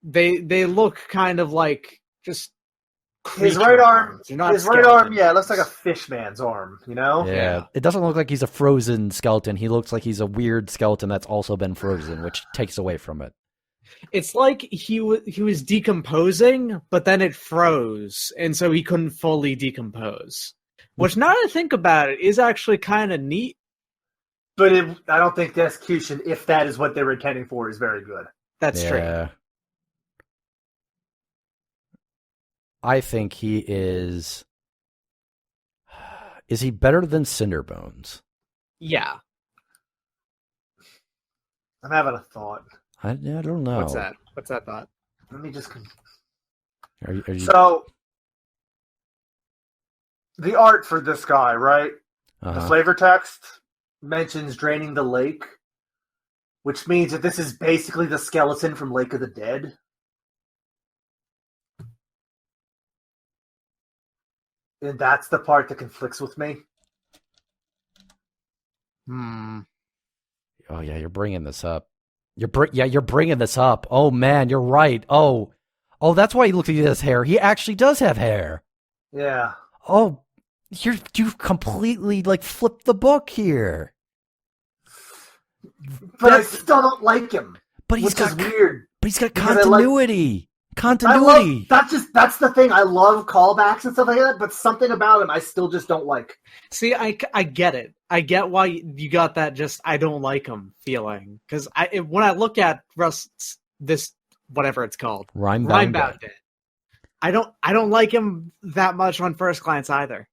They look kind of like just His creature right arm, arms. They're not his right skeleton. arm, yeah, it looks like a fish man's arm. You know? Yeah, it doesn't look like he's a frozen skeleton. He looks like he's a weird skeleton that's also been frozen, which takes away from it. It's like he was decomposing, but then it froze, and so he couldn't fully decompose. Which, now that I think about it, is actually kind of neat. But I don't think the execution, if that is what they were intending for, is very good. That's true. Yeah. I think he is. Is he better than Cinder Bones? Yeah. I'm having a thought. I don't know. What's that? What's that thought? Let me just. Are you... So, the art for this guy, right? The flavor text mentions draining the lake, which means that this is basically the skeleton from Lake of the Dead. And that's the part that conflicts with me. Oh yeah, you're bringing this up. You're bringing this up. Oh man, you're right. Oh, that's why he looks like he has hair. He actually does have hair. Yeah. Oh, you've completely like flipped the book here. But I still don't like him. But he's which got is weird. But he's got Because continuity. Continuity. That's the thing. I love callbacks and stuff like that, but something about him I still just don't like. See, I get it. I get why you got that just I don't like him feeling. Because when I look at this, whatever it's called, Rhymebound Dead, I don't like him that much on first glance either.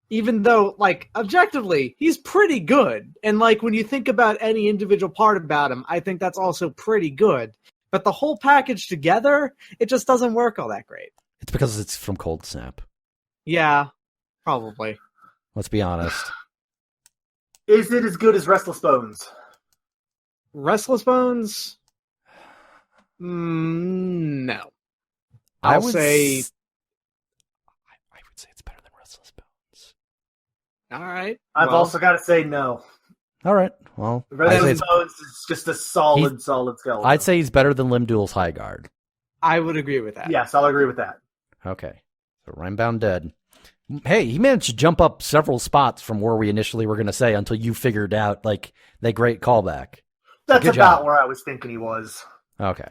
Even though, like, objectively, he's pretty good. And, like, when you think about any individual part about him, I think that's also pretty good. But the whole package together, it just doesn't work all that great. It's because it's from Cold Snap. Yeah, probably. Let's be honest. Is it as good as Restless Bones? Restless Bones? No. I I would say... I would say it's better than Restless Bones. All right. I've also got to say no. All right. Well, Restless Bones is just a solid skeleton. I'd say he's better than Limduel's High Guard. I would agree with that. Yes, I'll agree with that. Okay. So Rhymebound Dead. Hey, he managed to jump up several spots from where we initially were going to say until you figured out, like, the great callback. That's Good about job. where I was thinking he was. Okay.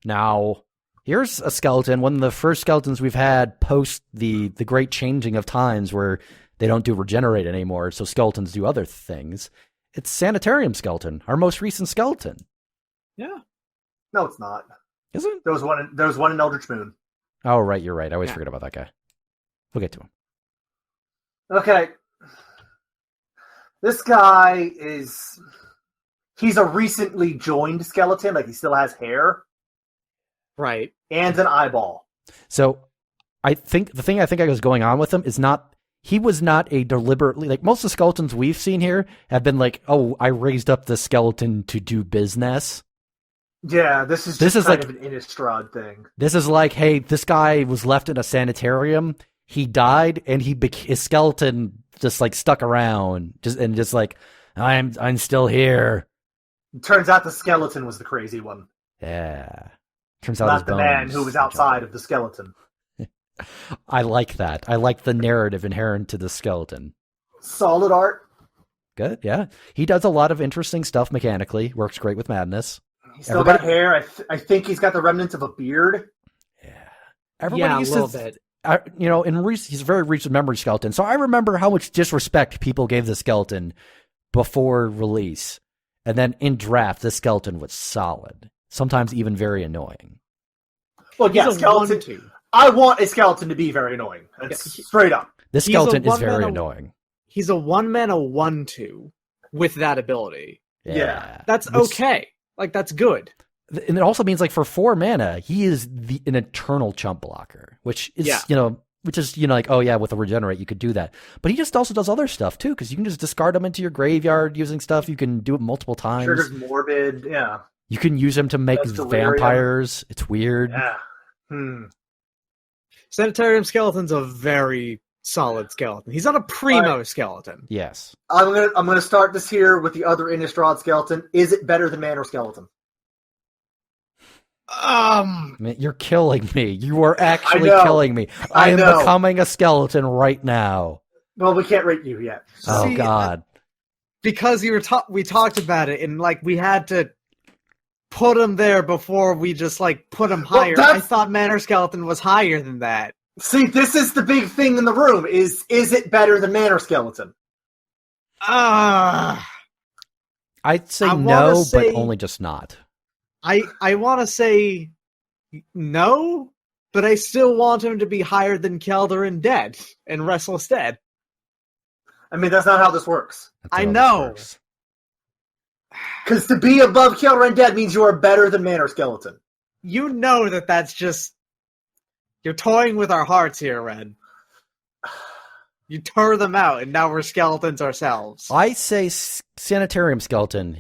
Now, here's a skeleton, one of the first skeletons we've had post the great changing of times where they don't do regenerate anymore, so skeletons do other things. It's Sanitarium Skeleton, our most recent skeleton. Yeah. No, it's not. Is it? There was one in Eldritch Moon. Oh, right, you're right. I always forget about that guy. We'll get to him. Okay. This guy he's a recently joined skeleton, like he still has hair. Right. And an eyeball. So, I think the thing I was going on with him is he was not a deliberately, like most of the skeletons we've seen here have been like, oh, I raised up the skeleton to do business. Yeah, this is kind of an Innistrad thing. This is like, hey, this guy was left in a sanitarium. He died, and his skeleton just like stuck around, just like, I'm still here. Turns out the skeleton was the crazy one. Yeah. Turns out not the man who was outside of the skeleton. I like that. I like the narrative inherent to the skeleton. Solid art. Good, yeah. He does a lot of interesting stuff mechanically. Works great with madness. He's still got hair. I think he's got the remnants of a beard. Yeah. Everybody used a little bit. He's a very recent memory skeleton. So I remember how much disrespect people gave the skeleton before release. And then in draft, the skeleton was solid. Sometimes even very annoying. Well, yeah, skeleton. I want a skeleton to be very annoying. That's straight up. This skeleton is very annoying. He's a 1-mana 1/2 with that ability. Yeah. That's okay. Like, that's good. And it also means, like, for 4 mana, he is an eternal chump blocker, which is, like, oh yeah, with a regenerate, you could do that. But he just also does other stuff, too, because you can just discard him into your graveyard using stuff. You can do it multiple times. Triggers Morbid, yeah. You can use him to make That's delirium. vampires. It's weird. Yeah. Sanitarium Skeleton's a very solid skeleton. He's not a primo skeleton. Yes. I'm gonna start this here with the other Innistrad skeleton. Is it better than Manor Skeleton? Man, you're killing me. You are actually I know. killing me. I am becoming a skeleton right now. Well, we can't rate you yet. Oh, See, God. Because we talked about it, and like we had to put him there before we just like put him higher. I thought Manor Skeleton was higher than that. See, this is the big thing in the room. Is it better than Manor Skeleton? I'd say no, but only just not. I want to say no, but I still want him to be higher than Kelder and Dead and Restless Dead. I mean, that's not how this works. I know. Because to be above Kelder and Dead means you are better than Manor Skeleton. You know that's just... You're toying with our hearts here, Red. You tore them out, and now we're skeletons ourselves. I say Sanitarium Skeleton.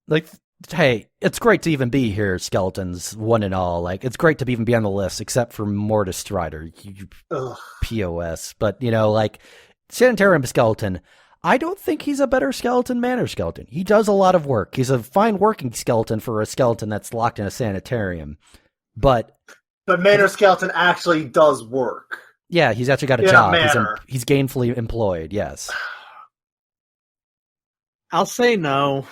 Like, hey, it's great to even be here, skeletons, one and all. Like, it's great to even be on the list, except for Mortis Strider, POS. But, like, Sanitarium Skeleton, I don't think he's a better skeleton Manor Skeleton. He does a lot of work. He's a fine working skeleton for a skeleton that's locked in a sanitarium. But Manor Skeleton actually does work. Yeah, he's actually got a job. He's gainfully employed, yes. I'll say no.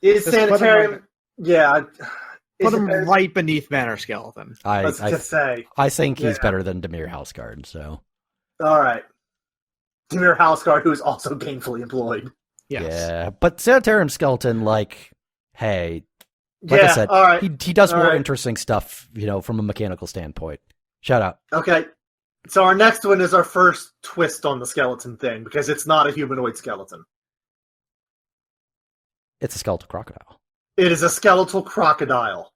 Is Sanitarium... Put him right beneath Manor Skeleton. I think he's Yeah. better than Damier Houseguard, so... All right. Damier Houseguard, who is also gainfully employed. Yes. Yeah, but Sanitarium Skeleton, hey... Like I said, all right. he does more interesting stuff, from a mechanical standpoint. Shout out. Okay. So our next one is our first twist on the skeleton thing, because it's not a humanoid skeleton. It's a skeletal crocodile. It is a skeletal crocodile.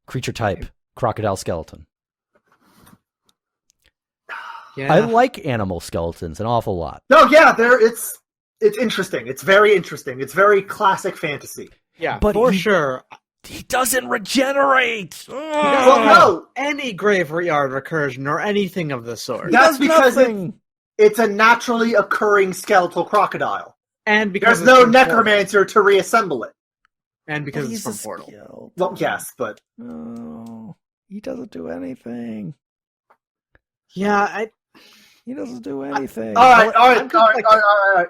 Creature type, crocodile skeleton. Yeah. I like animal skeletons an awful lot. No, yeah, it's interesting. It's very interesting. It's very classic fantasy. Yeah, but for sure. He doesn't regenerate. He doesn't have any graveyard recursion or anything of the sort. That's because it's a naturally occurring skeletal crocodile. And because there's no necromancer to reassemble it. And because it's from Portal. Well, yes, but... No, he doesn't do anything. Yeah, he doesn't do anything. All right.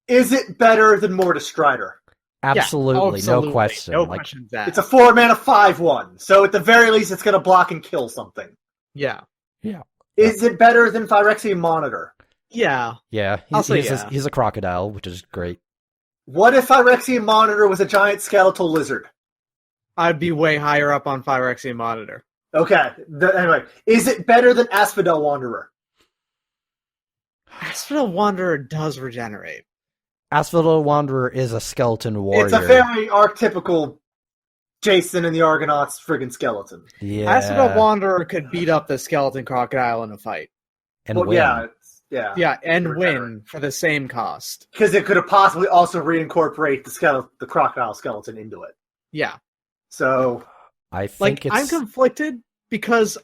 Is it better than Mortis Strider? Absolutely, no question. No question that. It's a 4-mana 5/1, so at the very least, it's going to block and kill something. Yeah. Is it better than Phyrexian Monitor? Yeah. Yeah, he's a crocodile, which is great. What if Phyrexian Monitor was a giant skeletal lizard? I'd be way higher up on Phyrexian Monitor. Okay. Anyway, is it better than Asphodel Wanderer? Asphodel Wanderer does regenerate. Asphodel Wanderer is a skeleton warrior. It's a very archetypical Jason and the Argonauts friggin' skeleton. Yeah. Asphodel Wanderer could beat up the skeleton crocodile in a fight. And win. Yeah, and win for the same cost. Because it could have possibly also reincorporate the crocodile skeleton into it. Yeah. So... I think I'm conflicted because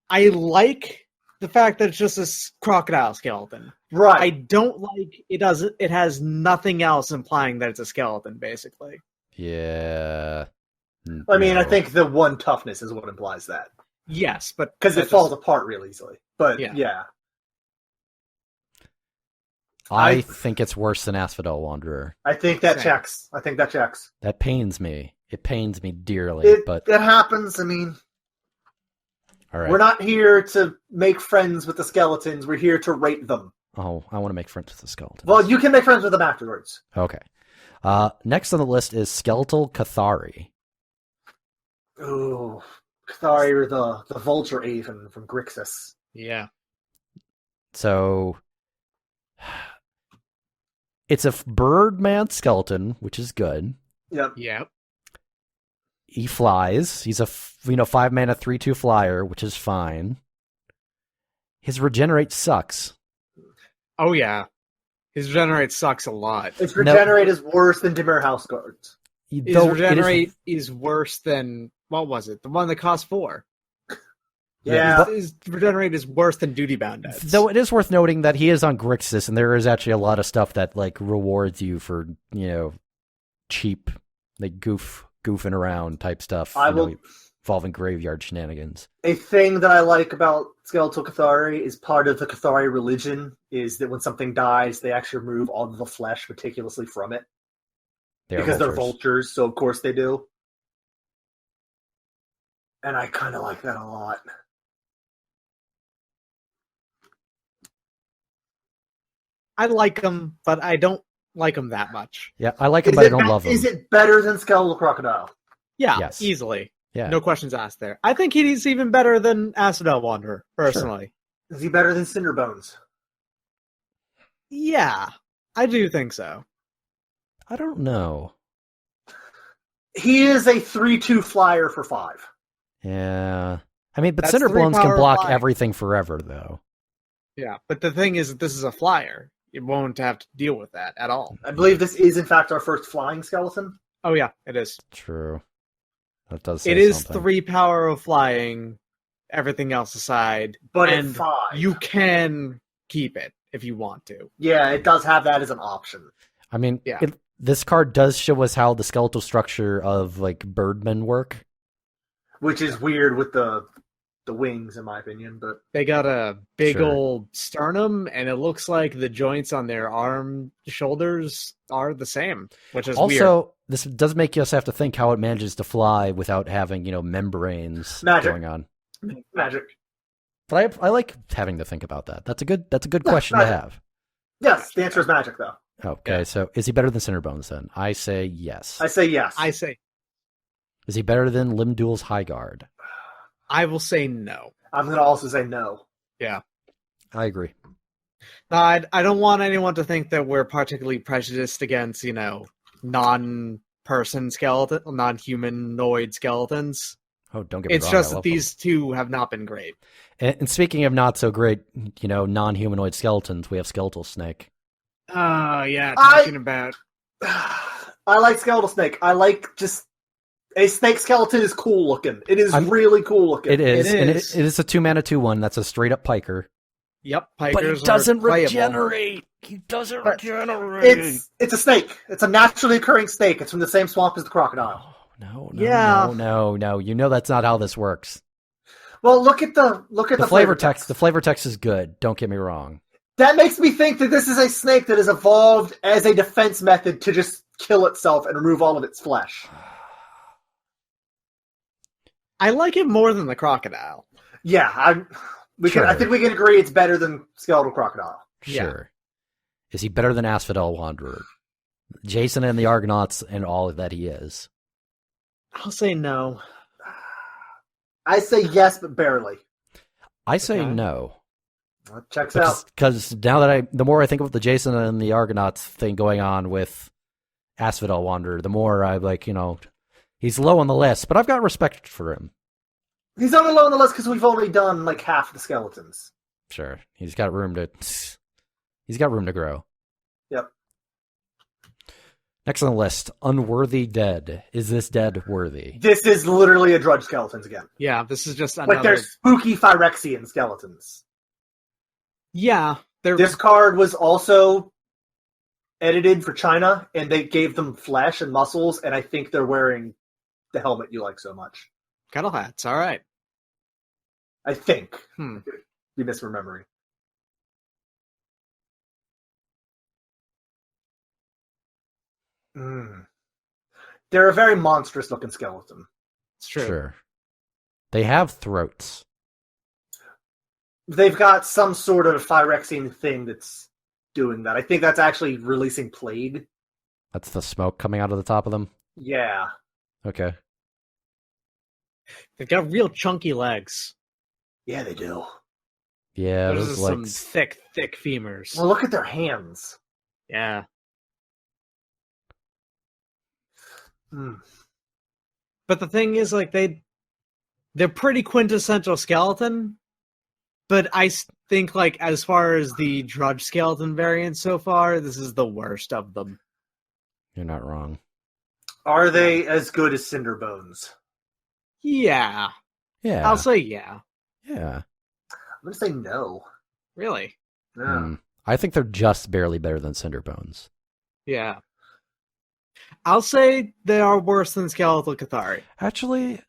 I like the fact that it's just a crocodile skeleton. Right. I don't like it has nothing else implying that it's a skeleton, basically. Yeah. I mean, I think the 1 toughness is what implies that. Yes, but... Because it falls apart real easily. But, yeah. I think it's worse than Asphodel Wanderer. I think that checks. That pains me. It pains me dearly, but... It happens, I mean... All right. We're not here to make friends with the skeletons. We're here to rate them. Oh, I want to make friends with the skeletons. Well, you can make friends with them afterwards. Okay. Next on the list is Skeletal Kothari. Ooh. Kothari, or the Vulture Aven from Grixis. Yeah. So... It's a Birdman skeleton, which is good. Yep. He flies. He's a 5-mana 3/2 flyer, which is fine. His regenerate sucks. Oh yeah, his regenerate sucks a lot. His regenerate is worse than Damier Houseguard's. Regenerate is worse than, what was it? The one that cost 4. Yeah. Regenerate is worse than Duty Bound Heads. Though it is worth noting that he is on Grixis, and there is actually a lot of stuff that like rewards you for cheap, like goofing around type stuff. Involving graveyard shenanigans. A thing that I like about Skeletal Kothari is part of the Kothari religion is that when something dies, they actually remove all of the flesh meticulously from it. Because they're vultures, so of course they do. And I kind of like that a lot. I like them, but I don't like them that much. Yeah, I like them, but I don't love them. Is it better than Skeletal Crocodile? Yeah, Yes. easily. Yeah. No questions asked there. I think he's even better than Asphodel Wanderer, personally. Sure. Is he better than Cinder Bones? Yeah, I do think so. I don't know. He is a 3/2 flyer for 5. Yeah. I mean, but That's Cinder 3 Bones can power block flying. everything forever, though. Yeah, but the thing is that this is a flyer. It won't have to deal with that at all. I believe this is, in fact, our first flying skeleton. Oh yeah, it is. True. That does say It is something. 3 power of flying, everything else aside. But and at 5. you can keep it if you want to. Yeah, it does have that as an option. I mean, Yeah. this card does show us how the skeletal structure of like birdmen work. Which is weird with the wings, in my opinion. But They got a big Sure. old sternum, and it looks like the joints on their shoulders are the same, which is weird. Also, this does make us have to think how it manages to fly without having, membranes Magic. going on. magic. But I like having to think about that. That's a good question to magic. have. Yes, the answer is magic, though. Okay, Yeah. so is he better than Cinder Bones then? I say yes. I say yes. I say, Is he better than Limdul's High Guard? I will say no. I'm going to also say no. Yeah. I agree. No, I don't want anyone to think that we're particularly prejudiced against, non-person skeleton, non-humanoid skeletons. Oh, don't get me It's wrong. just I that love these two have not been great. them. And speaking of not so great, non-humanoid skeletons, we have Skeletal Snake. Oh, yeah, I- talking about... I like Skeletal Snake. I like just... A snake skeleton is cool looking. It is really cool looking. It is. It And is. it is a 2-mana 2/1. That's a straight up piker. Yep, pikers But he doesn't are playable. regenerate. He doesn't But regenerate. It's a snake. It's a naturally occurring snake. It's from the same swamp as the crocodile. Oh, no. Yeah. No. You know that's not how this works. Well, look at the flavor text. The flavor text is good. Don't get me wrong. That makes me think that this is a snake that has evolved as a defense method to just kill itself and remove all of its flesh. I like it more than the crocodile. Yeah, I think we can agree it's better than Skeletal Crocodile. Yeah. Sure. Is he better than Asphodel Wanderer? Jason and the Argonauts and all that he is. I'll say no. I say yes, but barely. I say Okay. no. Well, checks out. Because now that the more I think of the Jason and the Argonauts thing going on with Asphodel Wanderer, the more I he's low on the list, but I've got respect for him. He's only low on the list because we've only done like half the skeletons. Sure. He's got room to grow. Yep. Next on the list, Unworthy Dead. Is this dead worthy? This is literally a Drudge Skeletons again. Yeah, this is just But another... they're spooky Phyrexian skeletons. Yeah, they're... This card was also edited for China, and they gave them flesh and muscles, and I think they're wearing the helmet you like so much. Kettle hats, all right. I think. Hmm. Be misremembering. They're a very monstrous-looking skeleton. It's true. Sure. They have throats. They've got some sort of Phyrexian thing that's doing that. I think that's actually releasing plague. That's the smoke coming out of the top of them? Yeah. Okay. They've got real chunky legs. Yeah, they do. Yeah, Those those are some legs. thick femurs. Well, look at their hands. Yeah. But the thing is, they're pretty quintessential skeleton. But I think, as far as the Drudge Skeleton variant so far, this is the worst of them. You're not wrong. Are they as good as Cinder Bones? Yeah. Yeah. I'll say yeah. Yeah. I'm going to say no. Really? Yeah. I think they're just barely better than Cinder Bones. Yeah. I'll say they are worse than Skeletal Kothari. Actually,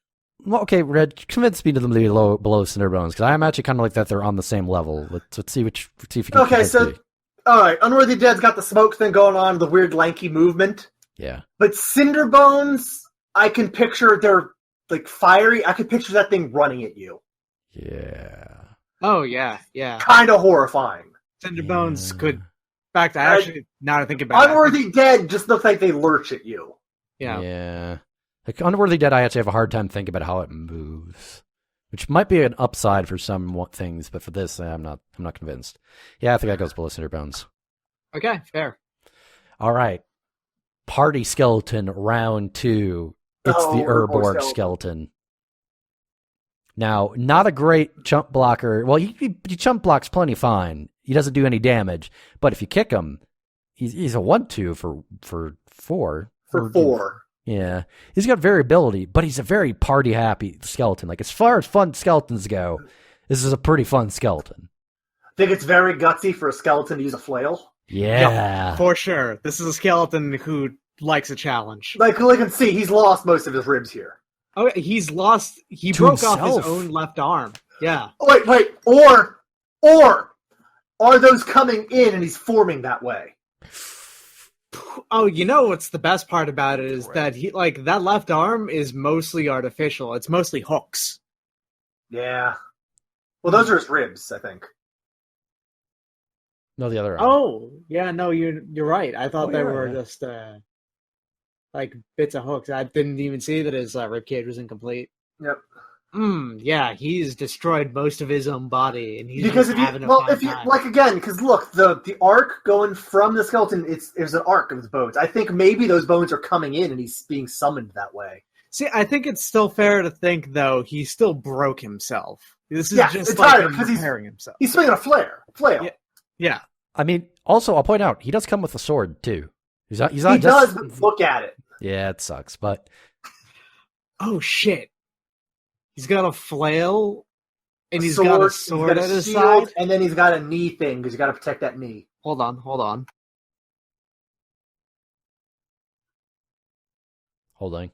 well, okay, Red, convince me to them to be below Cinder Bones, because I'm actually kind of like that they're on the same level. Let's see if you can convince me. Alright, Unworthy Dead's got the smoke thing going on, the weird lanky movement. Yeah. But Cinder Bones, I can picture they're like fiery. I can picture that thing running at you. Yeah. Oh, yeah, yeah. Kind of horrifying. Cinder Bones could... In fact, now that I think about it... Unworthy Dead just looks like they lurch at you. Yeah. Yeah. Like Unworthy Dead, I actually have a hard time thinking about how it moves, which might be an upside for some things, but for this, I'm not convinced. Yeah, I think that goes below Cinder Bones. Okay, fair. All right. Party Skeleton, round 2. It's the Urborg Skeleton. Now, not a great jump blocker. Well, he jump blocks plenty fine. He doesn't do any damage, but if you kick him, he's a 1/2 for 4. For 4. Yeah. He's got variability, but he's a very party-happy skeleton. Like, as far as fun skeletons go, this is a pretty fun skeleton. I think it's very gutsy for a skeleton to use a flail. Yeah. Yep, for sure. This is a skeleton who likes a challenge. Like, you can see, he's lost most of his ribs here. Oh, he's lost... He To broke himself. off his own left arm. Yeah. Oh, wait. Or are those coming in and he's forming that way? Oh, you know what's the best part about it is that that left arm is mostly artificial. It's mostly hooks. Yeah. Well, those are his ribs, I think. No, the other arm. Oh, yeah, no, you're right. I thought they you're were right, yeah. just like bits of hooks. I didn't even see that his ribcage was incomplete. Yep. Yeah, he's destroyed most of his own body, and he's Because just if having you, a well, fine if you time. like again, because look, the arc going from the skeleton, there's an arc of his bones. I think maybe those bones are coming in and he's being summoned that way. See, I think it's still fair to think though he still broke himself. This is Yeah, just entirely, like him because he's- repairing himself. He's swinging a flail. Yeah. I mean, also, I'll point out, he does come with a sword, too. He's not He just... does, but look at it. Yeah, it sucks, but... Oh shit! He's got a flail, and he's Sword, got a he's sword got a at his shield, side. and then he's got a knee thing because you got to protect that knee. Hold on. Holding.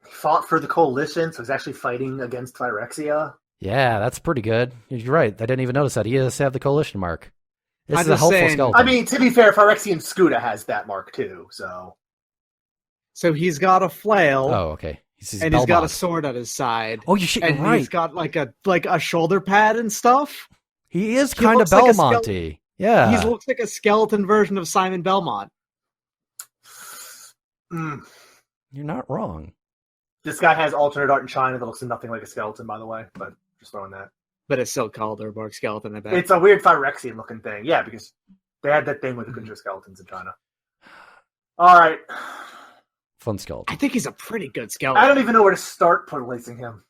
He fought for the coalition, so he's actually fighting against Phyrexia. Yeah, that's pretty good. You're right. I didn't even notice that. He does have the coalition mark. This I'm is a just helpful saying- skeleton. I mean, to be fair, Phyrexian Scuda has that mark too. So So he's got a flail, Oh, okay. He's and he's got a Belmont. sword at his side, Oh, you're and right. he's got like a shoulder pad and stuff. He is he kind of looks like a Belmonty. Yeah. He looks like a skeleton version of Simon Belmont. You're not wrong. this guy has alternate art in China that looks nothing like a skeleton, by the way. But just throwing that. But it's still called Urborg Skeleton, I bet. It's a weird Phyrexian looking thing. Yeah, because they had that thing with the picture skeletons in China. All right. Fun skeleton. I think he's a pretty good skeleton. I don't even know where to start placing him.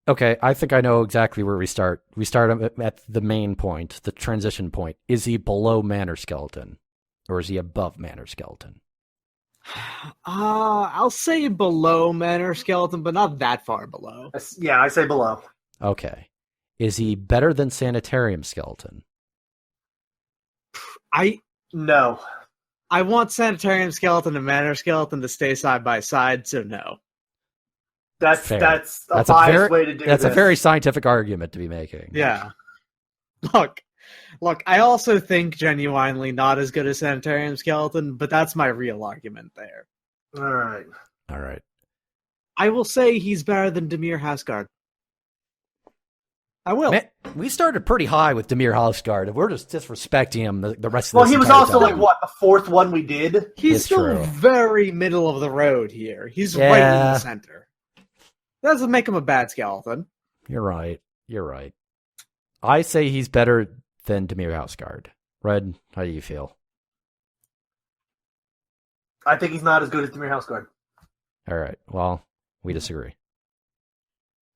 Okay, I think I know exactly where we start. We start at the main point, the transition point. Is he below Manor Skeleton? Or is he above Manor Skeleton? I'll say below Manor Skeleton, but not that far below. Yeah, I say below. Okay. Is he better than Sanitarium Skeleton? No. I want Sanitarium Skeleton and Manor Skeleton to stay side by side, so no. That's Fair. a biased way to do That's this. a very scientific argument to be making. Yeah. Look, I also think genuinely not as good as Sanitarium Skeleton, but that's my real argument there. All right. All right. I will say he's better than Damier Skeleton. I will. Man, we started pretty high with Damier Skeleton. We're just disrespecting him the rest of Well, this he was entire also time. like what, the fourth one we did? He's It's still true. very middle of the road here. He's right in Yeah. the center. Doesn't make him a bad skeleton. You're right. I say he's better than Damier Skeleton. Red, how do you feel? I think he's not as good as Damier Houseguard. All right. Well, we disagree.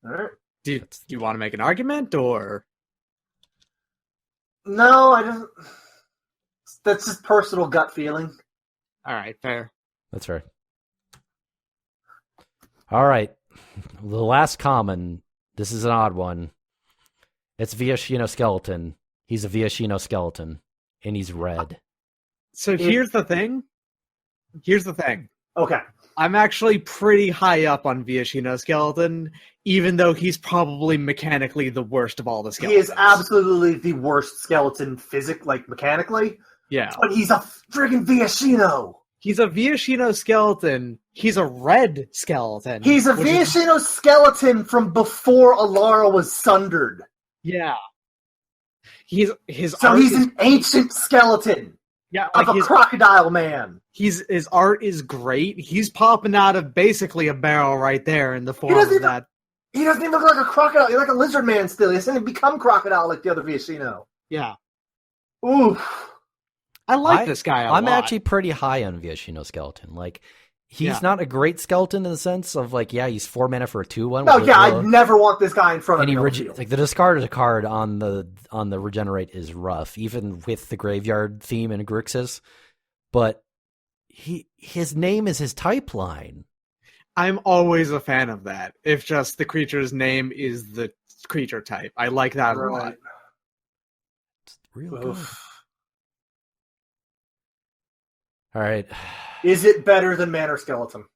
All right. Do you want to make an argument, or? No, I don't. That's just personal gut feeling. All right, fair. That's right. All right. The last common. This is an odd one. It's Variational Skeleton. He's a Variational Skeleton, and he's red. So here's the thing. Okay. I'm actually pretty high up on Variational Skeleton, even though he's probably mechanically the worst of all the skeletons. He is absolutely the worst skeleton mechanically. Yeah. But he's a friggin' Variational. He's a Variational Skeleton. He's a red skeleton. He's a Variational skeleton from before Alara was sundered. Yeah. His So he's an ancient skeleton. Yeah, of a crocodile man. His art is great. He's popping out of basically a barrel right there in the form of that. He doesn't even look like a crocodile. He's like a lizard man still. He doesn't become crocodile like the other Variational. Yeah. Oof. I like this guy a lot. I'm actually pretty high on Variational Skeleton. Like, he's not a great skeleton in the sense of, like, yeah, he's 4 mana for a 2/1. No, yeah, I'd never want this guy in front of me. Like, the discarded card on the regenerate is rough, even with the graveyard theme in Grixis. But his name is his type line. I'm always a fan of that. If just the creature's name is the creature type. I like that a lot. It's real good. All right. Is it better than Manor Skeleton?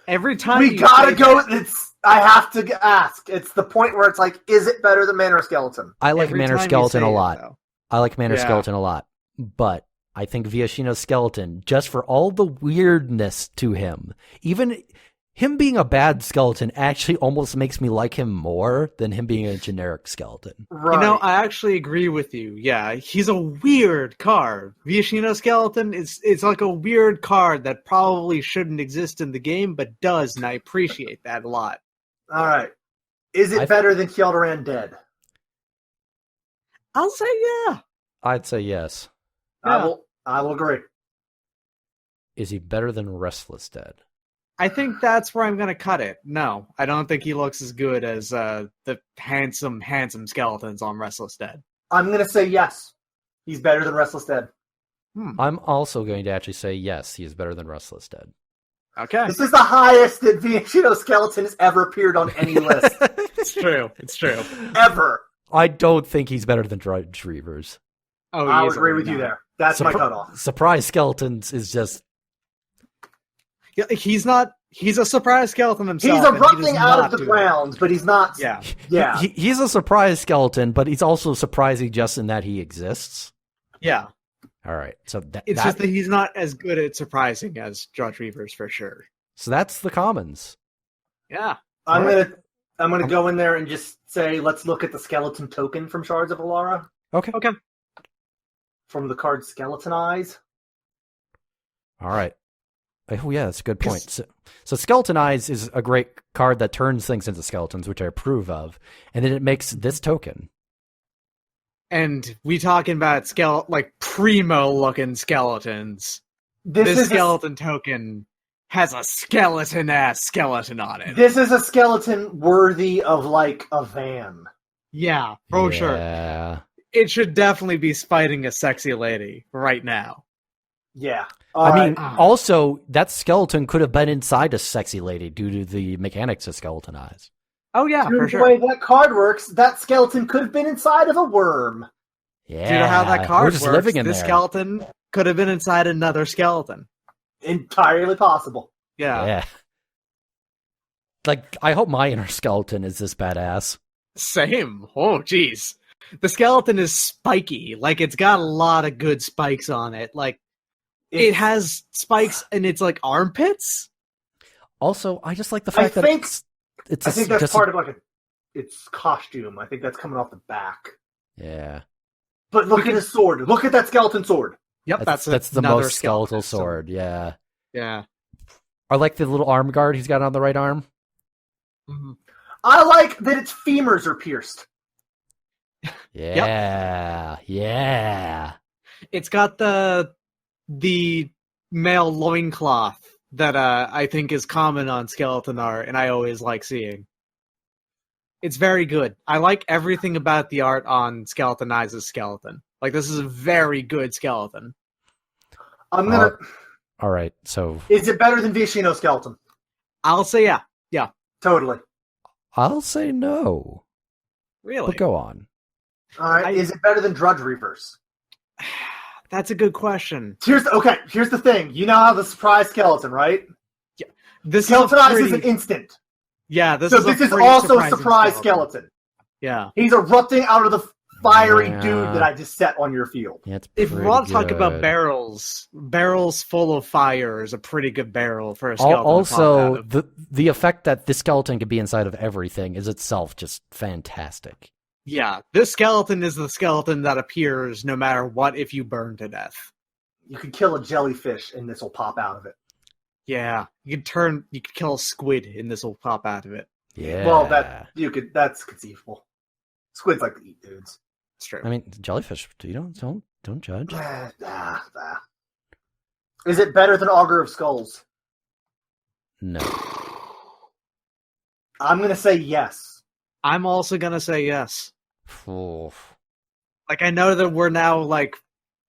Every time we gotta go. I have to ask. It's the point where it's like, is it better than Manor Skeleton? I like Manor Skeleton a lot. I like Manor Skeleton a lot, but I think Variational Skeleton, just for all the weirdness to him, even him being a bad skeleton actually almost makes me like him more than him being a generic skeleton. Right. You know, I actually agree with you. Yeah, he's a weird card. Variational Skeleton it's like a weird card that probably shouldn't exist in the game, but does, and I appreciate that a lot. All right. Is it better than Kjeldaran Dead? I'll say yeah. I'd say yes. Yeah. I will agree. Is he better than Restless Dead? I think that's where I'm going to cut it. No, I don't think he looks as good as the handsome skeletons on Restless Dead. I'm going to say yes. He's better than Restless Dead. I'm also going to actually say yes, he is better than Restless Dead. Okay. This is the highest that Variational Skeleton has ever appeared on any list. It's true. It's true. Ever. I don't think he's better than Drudge Reavers. Oh, I would agree with you there. That's my cutoff. Surprise Skeletons is just... Yeah, he's a surprise skeleton himself. He's erupting out of the ground, but he's not... Yeah. He's a surprise skeleton, but he's also surprising just in that he exists. Yeah. All right. So it's just that he's not as good at surprising as Drudge Reavers for sure. So that's the commons. Yeah. I'm gonna go in there and just say, let's look at the skeleton token from Shards of Alara. Okay. From the card Skeleton Eyes. All right. Oh, yeah, that's a good point. So Skeleton Eyes is a great card that turns things into skeletons, which I approve of, and then it makes this token. And we talking about primo-looking skeletons. This skeleton token has a skeleton-ass skeleton on it. This is a skeleton worthy of, a van. Yeah, for sure. It should definitely be fighting a sexy lady right now. Yeah. Also, that skeleton could have been inside a sexy lady due to the mechanics of Skeleton Eyes. Oh, yeah, for sure. The way that card works, that skeleton could have been inside of a worm. Yeah. Due to how that card works, living in this there. skeleton could have been inside another skeleton. Entirely possible. Yeah. I hope my inner skeleton is this badass. Same. Oh, jeez. The skeleton is spiky. It's got a lot of good spikes on it. It has spikes in its armpits. Also, I just like the fact that I think that's part of its costume. I think that's coming off the back. Yeah. But look at his sword. Look at that skeleton sword. Yep, that's the most skeletal sword. Yeah. Yeah. I like the little arm guard he's got on the right arm. Mm-hmm. I like that its femurs are pierced. Yeah. Yeah. It's got the male loincloth that I think is common on skeleton art, and I always like seeing. It's very good. I like everything about the art on Skeletonizes Skeleton. Like, this is a very good skeleton. I'm gonna. All right, so Is it better than Variational Skeleton? I'll say yeah. Yeah. Totally. I'll say no. Really? But go on. All right. Is it better than Drudge Reavers? That's a good question. Here's the thing. You know how the surprise skeleton, right? This Skeletonize is is an instant. Yeah, this So is this a is pretty also a surprising surprise skeleton. Yeah. He's erupting out of the fiery Yeah. dude that I just set on your field. Yeah, it's If we pretty want to talk about good. barrels full of fire is a pretty good barrel for a skeleton. to pop Also, out of. the effect that this skeleton could be inside of everything is itself just fantastic. Yeah, this skeleton is the skeleton that appears no matter what if you burn to death. You can kill a jellyfish and this will pop out of it. Yeah, you could kill a squid and this will pop out of it. Yeah. Well, that's conceivable. Squids like to eat dudes. It's true. I mean, jellyfish. Don't judge. Is it better than Augur of Skulls? No. I'm gonna say yes. I'm also gonna say yes. Oof. Like, I know that we're now like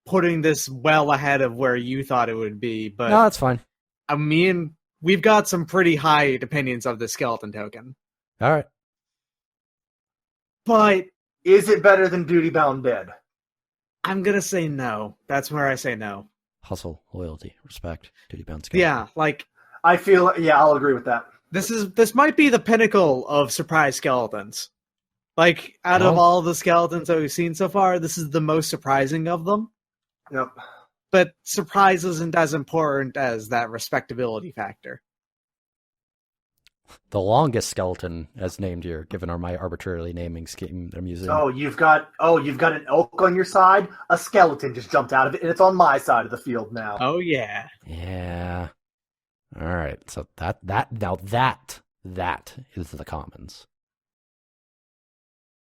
putting this well ahead of where you thought it would be, but No, that's fine. I mean, we've got some pretty high opinions of the skeleton token. All right. But Is it better than Duty Bound Dead? I'm gonna say no. That's where I say no. Hustle, loyalty, respect, duty bound skeleton. Yeah, like I'll agree with that. this might be the pinnacle of surprise skeletons. Like, out of Oh. all the skeletons that we've seen so far, this is the most surprising of them. Yep. But surprise isn't as important as that respectability factor. The longest skeleton, as named here, given my arbitrarily naming scheme that I'm using. Oh, you've got an elk on your side. A skeleton just jumped out of it, and it's on my side of the field now. Oh yeah. Yeah. All right. So that is the commons.